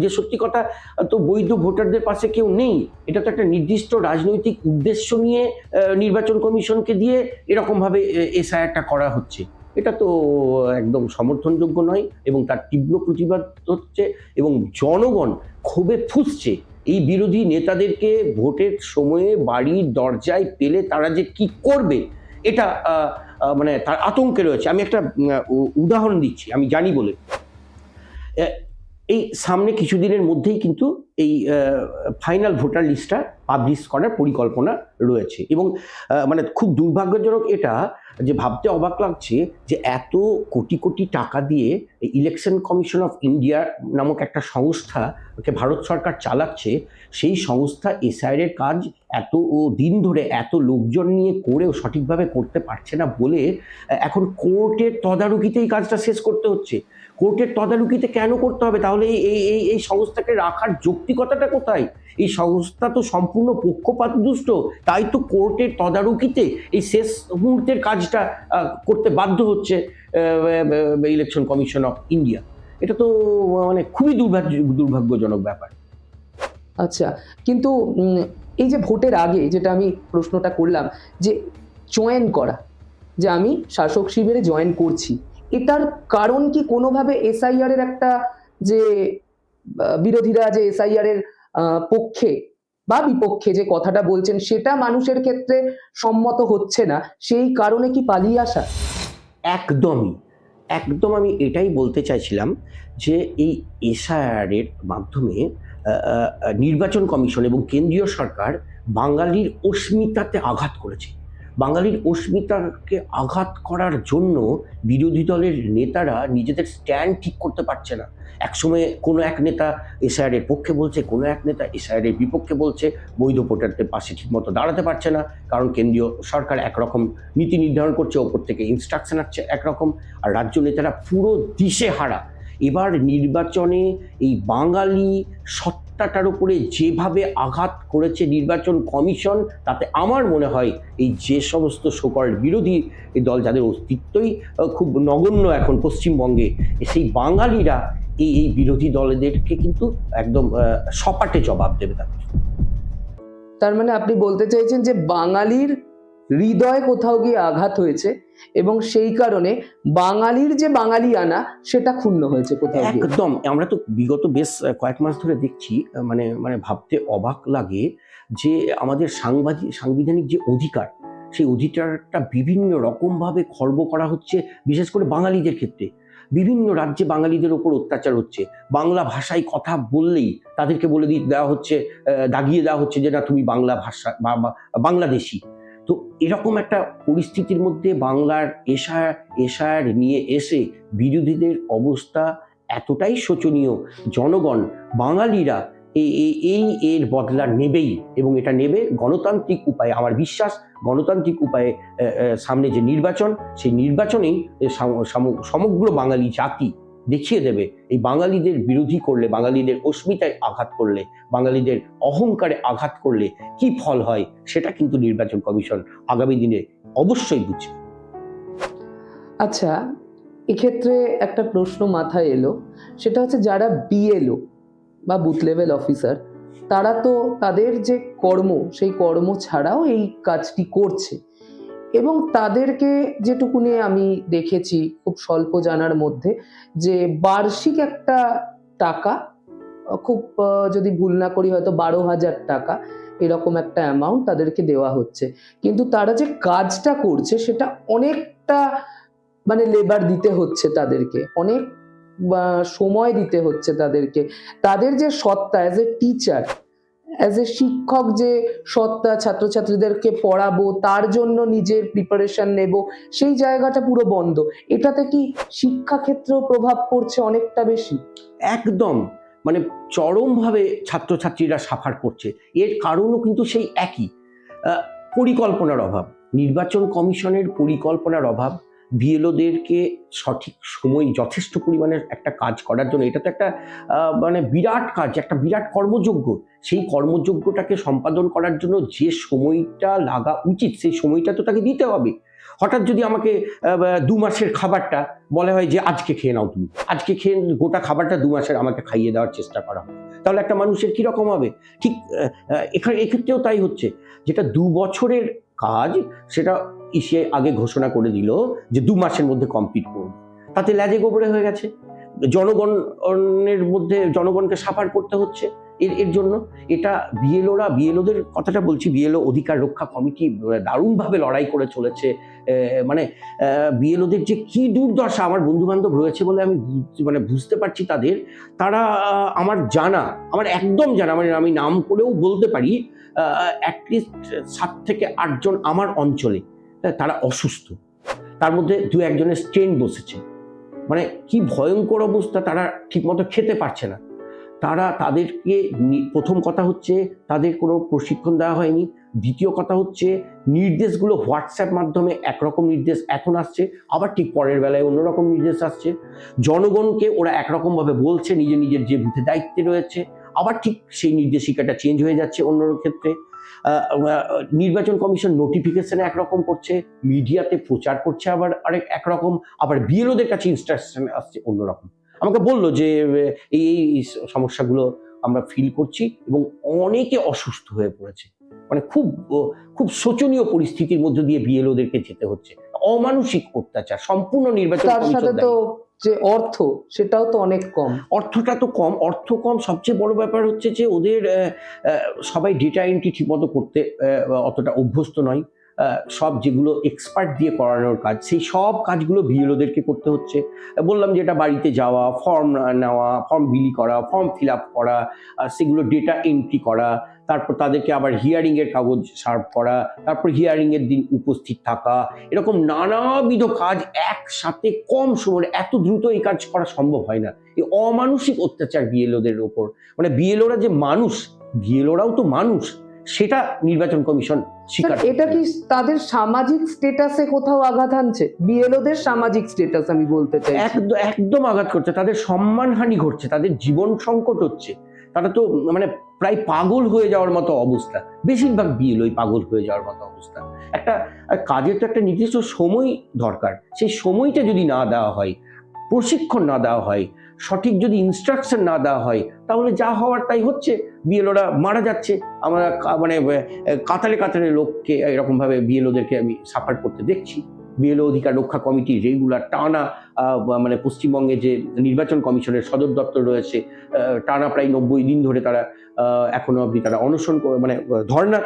যে সত্যি কথা তো, বৈধ ভোটারদের পাশে কেউ নেই। এটা তো একটা নির্দিষ্ট রাজনৈতিক উদ্দেশ্য নিয়ে নির্বাচন কমিশনকে দিয়ে এরকমভাবে এসআইআরটা করা হচ্ছে। এটা তো একদম সমর্থনযোগ্য নয়, এবং তার তীব্র প্রতিবাদ হচ্ছে, এবং জনগণ ক্ষোভে ফুঁসছে। এই বিরোধী নেতাদেরকে ভোটের সময়ে বাড়ির দরজায় পেলে তারা যে কি করবে, এটা মানে তার আতঙ্কে রয়েছে। আমি একটা উদাহরণ দিচ্ছি, আমি জানি বলে। এই সামনে কিছুদিনের মধ্যেই কিন্তু এই ফাইনাল ভোটার লিস্টটা পাবলিশ করার পরিকল্পনা রয়েছে, এবং মানে খুব দুর্ভাগ্যজনক এটা যে ভাবতে অবাক লাগছে যে এত কোটি কোটি টাকা দিয়ে ইলেকশন কমিশন অফ ইন্ডিয়া নামক একটা সংস্থাকে ভারত সরকার চালাচ্ছে, সেই সংস্থা এসআইআর কাজ এত দিন ধরে এত লোকজন নিয়ে করেও সঠিকভাবে করতে পারছে না বলে এখন কোর্টের তদারকিতেই কাজটা শেষ করতে হচ্ছে। কোর্টের তদারকিতে কেন করতে হবে তাহলে? এই সংস্থাকে রাখার যৌক্তিকতাটা কোথায়? এই সংস্থা তো সম্পূর্ণ পক্ষপাতদুষ্ট, তাই তো কোর্টের তদারকিতে এই শেষ মুহূর্তের কাজটা করতে বাধ্য হচ্ছে ইলেকশন কমিশন অফ ইন্ডিয়া। এটা তো মানে খুবই দুর্ভাগ্যজনক ব্যাপার। আচ্ছা, কিন্তু এই যে ভোটের আগে যেটা আমি প্রশ্নটা করলাম, যে জয়েন করা, যে আমি শাসক শিবিরে জয়েন করছি, এটার কারণ কি কোনোভাবে এসআইআর এর একটা যে বিরোধীরা যে এসআইআর এর পক্ষে বা বিপক্ষে যে কথাটা বলছেন সেটা মানুষের ক্ষেত্রে সম্মত হচ্ছে না, সেই কারণে কি পালিয়ে আসা? একদম আমি এটাই বলতে চাইছিলাম যে এই এসআইআর এর মাধ্যমে নির্বাচন কমিশন এবং কেন্দ্রীয় সরকার বাঙালির অস্মিতাতে আঘাত করেছে। বাঙালির অস্মিতাকে আঘাত করার জন্য বিরোধী দলের নেতারা নিজেদের স্ট্যান্ড ঠিক করতে পারছে না। একসময় কোনো এক নেতা এসআইআর এর পক্ষে বলছে, কোনো এক নেতা এসআইআর এর বিপক্ষে বলছে, বৈধ ভোটারদের পাশে ঠিকমতো দাঁড়াতে পারছে না, কারণ কেন্দ্রীয় সরকার একরকম নীতি নির্ধারণ করছে, ওপর থেকে ইনস্ট্রাকশন আসছে একরকম, আর রাজ্য নেতারা পুরো দিশেহারা। এবার নির্বাচনে এই বাঙালি সত্তাটার উপরে যেভাবে আঘাত করেছে নির্বাচন কমিশন, তাতে আমার মনে হয় এই যে সমস্ত সকল বিরোধী দল যাদের অস্তিত্বই খুব নগণ্য এখন পশ্চিমবঙ্গে, সেই বাঙালিরা এই বিরোধী দলদেরকে কিন্তু একদম সপাটে জবাব দেবে তাদের। তার মানে আপনি বলতে চাইছেন যে বাঙালির হৃদয়ে কোথাও গিয়ে আঘাত হয়েছে এবং সেই কারণে বাঙালির যে বাঙালিয়ানা সেটা ক্ষুণ্ণ হয়েছে কোথাও গিয়ে। একদম। আমরা তো বিগত বেশ কয়েক মাস ধরে দেখছি, মানে ভাবতে অবাক লাগে যে আমাদের সাংবিধানিক যে অধিকার, সেই অধিকারটা বিভিন্ন রকমভাবে খর্ব করা হচ্ছে, বিশেষ করে বাঙালিদের ক্ষেত্রে। বিভিন্ন রাজ্যে বাঙালিদের ওপর অত্যাচার হচ্ছে। বাংলা ভাষায় কথা বললেই তাদেরকে বলে দেওয়া হচ্ছে, দাগিয়ে দেওয়া হচ্ছে যে না তুমি বাংলা ভাষা বা বাংলাদেশি। তো এরকম একটা পরিস্থিতির মধ্যে বাংলার এশার নিয়ে এসে বিরোধীদের অবস্থা এতটাই শোচনীয়, জনগণ বাঙালিরা এর বদলা নেবেই, এবং এটা নেবে গণতান্ত্রিক উপায়ে। আমার বিশ্বাস গণতান্ত্রিক উপায়ে সামনে যে নির্বাচন, সেই নির্বাচনেই সমগ্র বাঙালি জাতি দেখিয়ে দেবে এই বাঙালিদের বিরোধী করলে, বাঙালিদের অস্মিতায় আঘাত করলে, বাঙালিদের অহংকারে আঘাত করলে কি ফল হয়, সেটা কিন্তু নির্বাচন কমিশন আগামী দিনে অবশ্যই বুঝবে। আচ্ছা, এক্ষেত্রে একটা প্রশ্ন মাথায় এলো, সেটা হচ্ছে যারা বিএলও বা বুথ লেভেল অফিসার, তারা তো তাদের যে কর্ম, সেই কর্ম ছাড়াও এই কাজটি করছে, এবং তাদেরকে যেটুকুনি আমি দেখেছি খুব স্বল্প জানার মধ্যে, যে বার্ষিক একটা টাকা, খুব যদি ভুল না করি হয়তো 12,000 টাকা এরকম একটা অ্যামাউন্ট তাদেরকে দেওয়া হচ্ছে, কিন্তু তারা যে কাজটা করছে সেটা অনেকটা মানে লেবার দিতে হচ্ছে তাদেরকে, অনেক সময় দিতে হচ্ছে তাদেরকে। তাদের যে সত্তা as a teacher, as a শিক্ষক, যে সত্তা ছাত্রছাত্রীদেরকে পড়াবো, তার জন্য নিজের প্রিপারেশন নেব, সেই জায়গাটা পুরো বন্ধ। এটাতে কি শিক্ষাক্ষেত্রেও প্রভাব পড়ছে অনেকটা বেশি? একদম, মানে চরমভাবে ছাত্রছাত্রীরা সাফার করছে। এর কারণও কিন্তু সেই একই, পরিকল্পনার অভাব, নির্বাচন কমিশনের পরিকল্পনার অভাব। বিএলওদেরকে সঠিক সময় যথেষ্ট পরিমাণের একটা কাজ করার জন্য, এটা তো একটা মানে বিরাট কাজ, একটা বিরাট কর্মযজ্ঞ। সেই কর্মযজ্ঞটাকে সম্পাদন করার জন্য যে সময়টা লাগা উচিত, সেই সময়টা তো তাকে দিতে হবে। হঠাৎ যদি আমাকে 2 মাসের খাবারটা বলা হয় যে আজকে খেয়ে নাও, তুমি আজকে খেয়ে গোটা খাবারটা 2 মাসের আমাকে খাইয়ে দেওয়ার চেষ্টা করা হয়, তাহলে একটা মানুষের কীরকম হবে? ঠিক এক্ষেত্রেও তাই হচ্ছে। যেটা 2 বছরের কাজ, সেটা ইসে আগে ঘোষণা করে দিল যে 2 মাসের মধ্যে কমপ্লিট করব। তাতে ল্যাজে গোবরে হয়ে গেছে, জনগণের মধ্যে জনগণকে সাফার করতে হচ্ছে এর জন্য। এটা বিএলওদের কথাটা বলছি, বিএলও অধিকার রক্ষা কমিটি দারুণভাবে লড়াই করে চলেছে। মানে বিএলওদের যে কি দুর্দশা, আমার বন্ধু বান্ধব রয়েছে বলে আমি মানে বুঝতে পারছি তাদের। তারা আমার একদম জানা, মানে আমি নাম করেও বলতে পারি, অ্যাটলিস্ট 7 থেকে 8 জন আমার অঞ্চলে তারা অসুস্থ, তার মধ্যে দু একজনের স্ট্রেন বসেছে, মানে কি ভয়ঙ্কর অবস্থা, তারা ঠিকমতো খেতে পারছে না। তাদেরকে প্রথম কথা হচ্ছে তাদের কোনো প্রশিক্ষণ দেওয়া হয়নি। দ্বিতীয় কথা হচ্ছে নির্দেশগুলো হোয়াটসঅ্যাপ মাধ্যমে একরকম নির্দেশ এখন আসছে, আবার ঠিক পরের বেলায় অন্যরকম নির্দেশ আসছে। জনগণকে ওরা একরকমভাবে বলছে নিজের নিজের যে বুথে দায়িত্বে রয়েছে, আবার ঠিক সেই নির্দেশিকাটা চেঞ্জ হয়ে যাচ্ছে অন্য ক্ষেত্রে। নির্বাচন কমিশন নোটিফিকেশনে একরকম করছে, মিডিয়াতে প্রচার করছে আবার একরকম, আবার বিএলওদের কাছে ইনস্ট্রাকশন আসছে অন্যরকম। আমাকে বললো যে এই সমস্যাগুলো আমরা ফিল করছি এবং অনেকে অসুস্থ হয়ে পড়েছে, মানে খুব খুব শোচনীয় পরিস্থিতির মধ্যে দিয়ে বিএলওদেরকে যেতে হচ্ছে। অমানসিক অত্যাচার, সম্পূর্ণ নির্বাচন তার সাথে তো যে অর্থ, সেটাও তো অনেক কম। অর্থটা তো কম, অর্থ কম। সবচেয়ে বড় ব্যাপার হচ্ছে যে ওদের সবাই ডেটা এন্ট্রি ঠিকমতো করতে অতটা অভ্যস্ত নয়। সব যেগুলো এক্সপার্ট দিয়ে করানোর কাজ, সেই সব কাজগুলো বিএলওদেরকে করতে হচ্ছে। বললাম যে এটা বাড়িতে যাওয়া, ফর্ম নেওয়া, ফর্ম বিলি করা, ফর্ম ফিল আপ করা, সেগুলো ডেটা এন্ট্রি করা, তারপর তাদেরকে আবার হিয়ারিংয়ের কাগজ সার্ভ করা, তারপর হিয়ারিংয়ের দিন উপস্থিত থাকা, এরকম নানাবিধ কাজ একসাথে কম সময়ে এত দ্রুত এই কাজ করা সম্ভব হয় না। এই অমানসিক অত্যাচার বিএলওদের ওপর, মানে বিএলওরা যে মানুষ, বিএলওরাও তো মানুষ, সেটা নির্বাচন কমিশন স্বীকার এটা কি তাদের সামাজিক স্ট্যাটাসে কোথাও আঘাত আনছে? বিএলওদের সামাজিক স্ট্যাটাস আমি বলতে চাই। একদম আঘাত করছে, তাদের সম্মানহানি ঘটছে, তাদের জীবন সংকট হচ্ছে। তারা তো মানে প্রায় পাগল হয়ে যাওয়ার মতো অবস্থা, বেশিরভাগ বিএলওই পাগল হয়ে যাওয়ার মতো অবস্থা। একটা কাজের তো একটা নির্দিষ্ট সময় দরকার, সেই সময়টা যদি না দেওয়া হয়, প্রশিক্ষণ না দেওয়া হয়, সঠিক যদি ইনস্ট্রাকশন না দেওয়া হয়, তাহলে যা হওয়ার তাই হচ্ছে। বিএলওরা মারা যাচ্ছে। আমরা মানে কাতারে কাতারে লোককে এরকমভাবে বিএলওদেরকে আমি সাফার করতে দেখছি। বিএলও অধিকার রক্ষা কমিটি রেগুলার টানা মানে পশ্চিমবঙ্গে যে নির্বাচন কমিশনের সদর দপ্তর রয়েছে, টানা প্রায় 90 দিন ধরে তারা এখনো অবধি তারা অনশন মানে ধর্ণা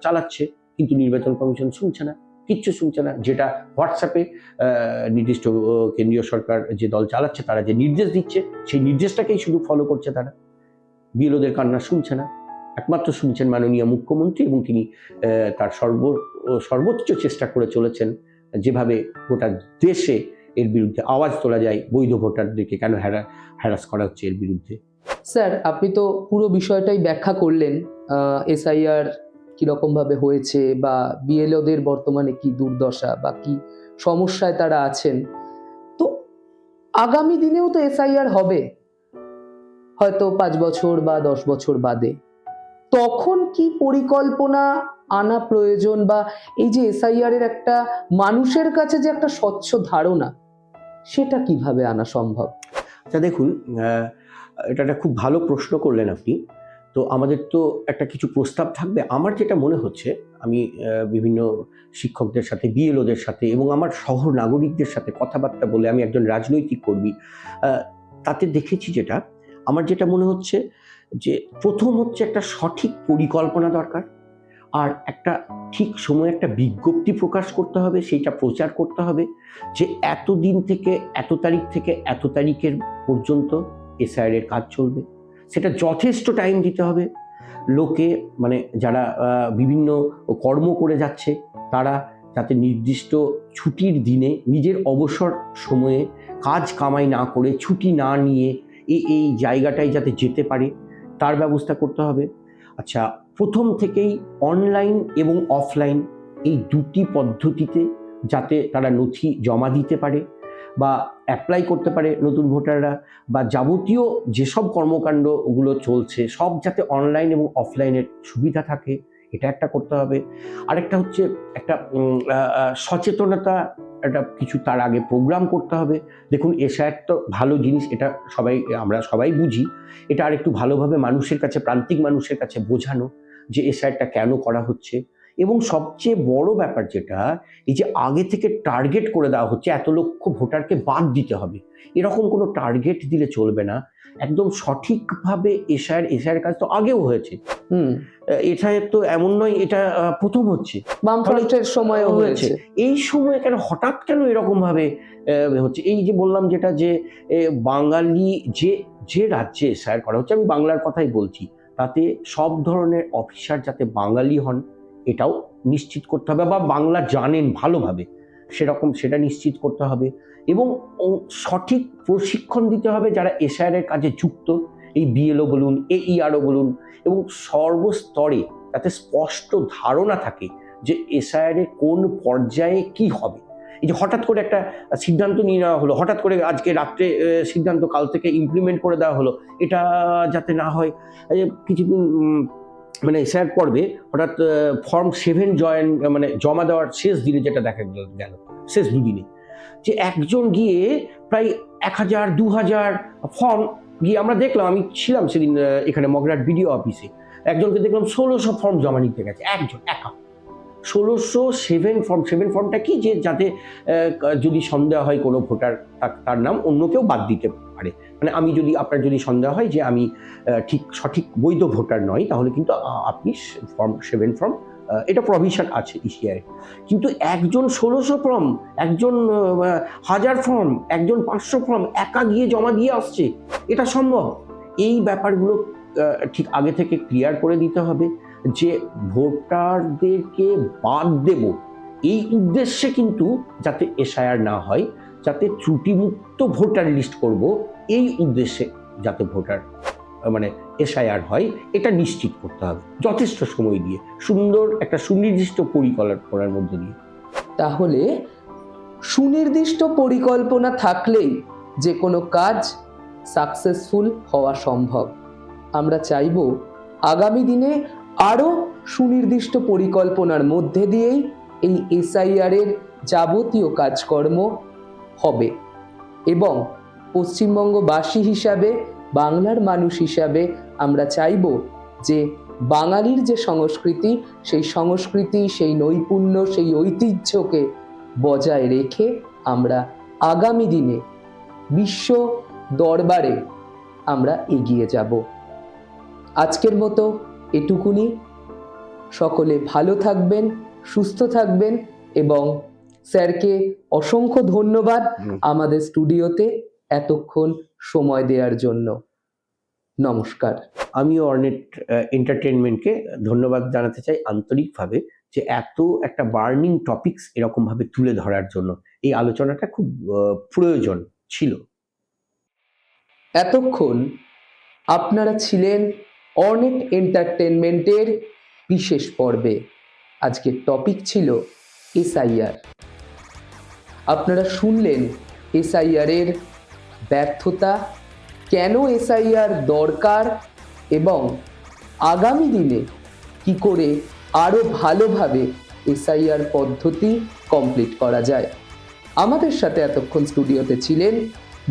চালাচ্ছে, কিন্তু নির্বাচন কমিশন শুনছে না, কিচ্ছু শুনছে না। যেটা হোয়াটসঅ্যাপে নির্দিষ্ট কেন্দ্রীয় সরকার যে দল চালাচ্ছে তারা যে নির্দেশ দিচ্ছে, সেই নির্দেশটাকেই শুধু ফলো করছে তারা। বিএলওদের কান্না শুনছে না, একমাত্র শুনছেন মাননীয় মুখ্যমন্ত্রী, এবং তিনি তার সর্বোচ্চ চেষ্টা করে চলেছেন যেভাবে গোটা দেশে এর বিরুদ্ধে আওয়াজ তোলা যায়, বৈধ ভোটারদেরকে কেন হ্যারাস করা হচ্ছে এর বিরুদ্ধে। স্যার, আপনি তো পুরো বিষয়টাই ব্যাখ্যা করলেন, এসআইআর কিরকম ভাবে হয়েছে বা বিএলওদের বর্তমানে কি দুর্দশা বা কি সমস্যায় তারা আছেন। তো আগামী দিনেও তো এসআইআর হবে, হয়তো 5 বছর বা 10 বছর বাদে। তখন কি পরিকল্পনা আনা প্রয়োজন, বা এই যে এসআইআর এর একটা মানুষের কাছে যে একটা স্বচ্ছ ধারণা, সেটা কিভাবে আনা সম্ভব? আচ্ছা দেখুন, এটা একটা খুব ভালো প্রশ্ন করলেন আপনি। তো আমাদের তো একটা কিছু প্রস্তাব থাকবে। আমার যেটা মনে হচ্ছে, আমি বিভিন্ন শিক্ষকদের সাথে, বিএলওদের সাথে এবং আমার শহর নাগরিকদের সাথে কথাবার্তা বলে, আমি একজন রাজনৈতিক কর্মী, তাতে দেখেছি যেটা, আমার যেটা মনে হচ্ছে যে প্রথম হচ্ছে একটা সঠিক পরিকল্পনা দরকার, আর একটা ঠিক সময়ে একটা বিজ্ঞপ্তি প্রকাশ করতে হবে, সেইটা প্রচার করতে হবে যে এত দিন থেকে এত তারিখ থেকে এত তারিখের পর্যন্ত এসআইআর এর কাজ চলবে। সেটা যথেষ্ট টাইম দিতে হবে। লোকে মানে যারা বিভিন্ন কর্ম করে যাচ্ছে, তারা যাতে নির্দিষ্ট ছুটির দিনে নিজের অবসর সময়ে কাজ কামাই না করে, ছুটি না নিয়ে এই জায়গাটায় যাতে যেতে পারে, তার ব্যবস্থা করতে হবে। আচ্ছা, প্রথম থেকেই অনলাইন এবং অফলাইন এই দুটি পদ্ধতিতে যাতে তারা নথি জমা দিতে পারে বা অ্যাপ্লাই করতে পারে নতুন ভোটাররা, বা যাবতীয় যেসব কর্মকাণ্ডগুলো চলছে সব যাতে অনলাইন এবং অফলাইনের সুবিধা থাকে, এটা একটা করতে হবে। আরেকটা হচ্ছে একটা সচেতনতা, একটা কিছু তার আগে প্রোগ্রাম করতে হবে। দেখুন, এসআইআর তো ভালো জিনিস, এটা আমরা সবাই বুঝি। এটা আর একটু ভালোভাবে মানুষের কাছে, প্রান্তিক মানুষের কাছে বোঝানো যে এসআইআরটা কেন করা হচ্ছে। এবং সবচেয়ে বড় ব্যাপার যেটা, এই যে আগে থেকে টার্গেট করে দেওয়া হচ্ছে এত লক্ষ ভোটারকে বাদ দিতে হবে, এরকম কোনো টার্গেট দিলে চলবে না। একদম সঠিকভাবে এসআইআর কাজ তো আগেও হয়েছে, এসআইআর তো এমন নয় এটা প্রথম হচ্ছে, বামফ্রন্টের সময়ও হয়েছে। এই সময় কেন হঠাৎ কেন এরকম ভাবে হচ্ছে? এই যে বললাম যেটা, যে বাঙালি যে রাজ্যে এসআইআর করা হচ্ছে, আমি বাংলার কথাই বলছি, তাতে সব ধরনের অফিসার যাতে বাঙালি হন এটাও নিশ্চিত করতে হবে, বা বাংলা জানেন ভালোভাবে, সেরকম সেটা নিশ্চিত করতে হবে এবং সঠিক প্রশিক্ষণ দিতে হবে যারা এসআইআর এর কাজে যুক্ত, এই বিএলও বলুন, এইআরও বলুন, এবং সর্বস্তরে যাতে স্পষ্ট ধারণা থাকে যে এসআইআর এর কোন পর্যায়ে কি হবে। এই যে হঠাৎ করে একটা সিদ্ধান্ত নিয়ে নেওয়া হলো, হঠাৎ করে আজকে রাত্রে সিদ্ধান্ত কাল থেকে ইমপ্লিমেন্ট করে দেওয়া হলো, এটা যাতে না হয়। কিছুদিন মানে এসআইআর পর্বে হঠাৎ ফর্ম 7 জমা দেওয়ার শেষ দিনে যেটা দেখা গেল শেষ দুদিনে, যে একজন গিয়ে প্রায় 1000-2000 ফর্ম গিয়ে, আমরা দেখলাম, আমি ছিলাম সেদিন এখানে মগরাট বিডিও অফিসে, একজনকে দেখলাম 1600 ফর্ম জমা নিতে গেছে, একজন একা। 1607 ফর্ম। 7 ফর্মটা কি, যে যাতে যদি সন্দেহ হয় কোনো ভোটার তার নাম অন্য কেউ বাদ দিতে পারে। মানে আপনার যদি সন্দেহ হয় যে আমি সঠিক বৈধ ভোটার নই, তাহলে কিন্তু আপনি ফর্ম 7 ফর্ম, এটা প্রভিশন আছে ইসিআই। কিন্তু একজন 1600 ফর্ম, একজন 1000 ফর্ম, একজন 500 ফর্ম একা গিয়ে জমা দিয়ে আসছে, এটা সম্ভব? এই ব্যাপারগুলো ঠিক আগে থেকে ক্লিয়ার করে দিতে হবে, যে ভোটারদেরকে বাদ দেব এই উদ্দেশ্যে কিন্তু যাতে এসআইআর না হয়, যাতে ত্রুটিমুক্ত ভোটার লিস্ট করব এই উদ্দেশ্যে যাতে এসআইআর হয়, এটা নিশ্চিত করতে হবে যথেষ্ট সময় দিয়ে, সুন্দর একটা সুনির্দিষ্ট পরিকল্পনার মধ্য দিয়ে। তাহলে সুনির্দিষ্ট পরিকল্পনা থাকলেই যে কোনো কাজ সাকসেসফুল হওয়া সম্ভব। আমরা চাইব আগামী দিনে আরও সুনির্দিষ্ট পরিকল্পনার মধ্যে দিয়েই এই এসআইআর এর যাবতীয় কাজকর্ম হবে, এবং পশ্চিমবঙ্গবাসী হিসাবে, বাংলার মানুষ হিসাবে আমরা চাইব যে বাঙালির যে সংস্কৃতি, সেই নৈপুণ্য, সেই ঐতিহ্যকে বজায় রেখে আমরা আগামী দিনে বিশ্ব দরবারে আমরা এগিয়ে যাব। আজকের মতো এটুকুনি। সকলে ভালো থাকবেন, সুস্থ থাকবেন, এবং স্যারকে অসংখ্য ধন্যবাদ আমাদের স্টুডিওতে এতক্ষণ সময় দেওয়ার জন্য। নমস্কার। আমিও অর্নেট এন্টারটেনমেন্টকে ধন্যবাদ জানাতে চাই আন্তরিকভাবে, যে এত একটা বার্নিং টপিকস এরকমভাবে তুলে ধরার জন্য। এই আলোচনাটা খুব প্রয়োজন ছিল। এতক্ষণ আপনারা ছিলেন অর্নেট এন্টারটেনমেন্টের বিশেষ পর্বে। আজকের টপিক ছিল এসআইআর। আপনারা শুনলেন এসআইআর এর ব্যর্থতা, কেন এসআইআর দরকার, এবং আগামী দিনে কি করে আরও ভালোভাবে এসআইআর পদ্ধতি কমপ্লিট করা যায়। আমাদের সাথে এতক্ষণ স্টুডিওতে ছিলেন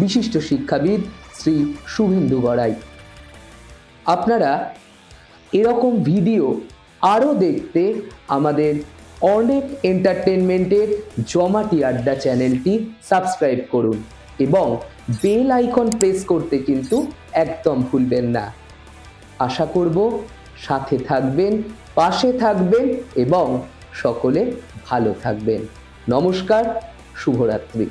বিশিষ্ট শিক্ষাবিদ শ্রী শুভেন্দু গড়াই। আপনারা এরকম ভিডিও আরও দেখতে আমাদের অর্নেট এন্টারটেনমেন্টের জমাটি আড্ডা চ্যানেলটি সাবস্ক্রাইব করুন, এবং বেল আইকন প্রেস করতে কিন্তু একদম ভুলবেন না। আশা করব সাথে থাকবেন, পাশে থাকবেন, এবং সকলে ভালো থাকবেন। নমস্কার, শুভরাত্রি।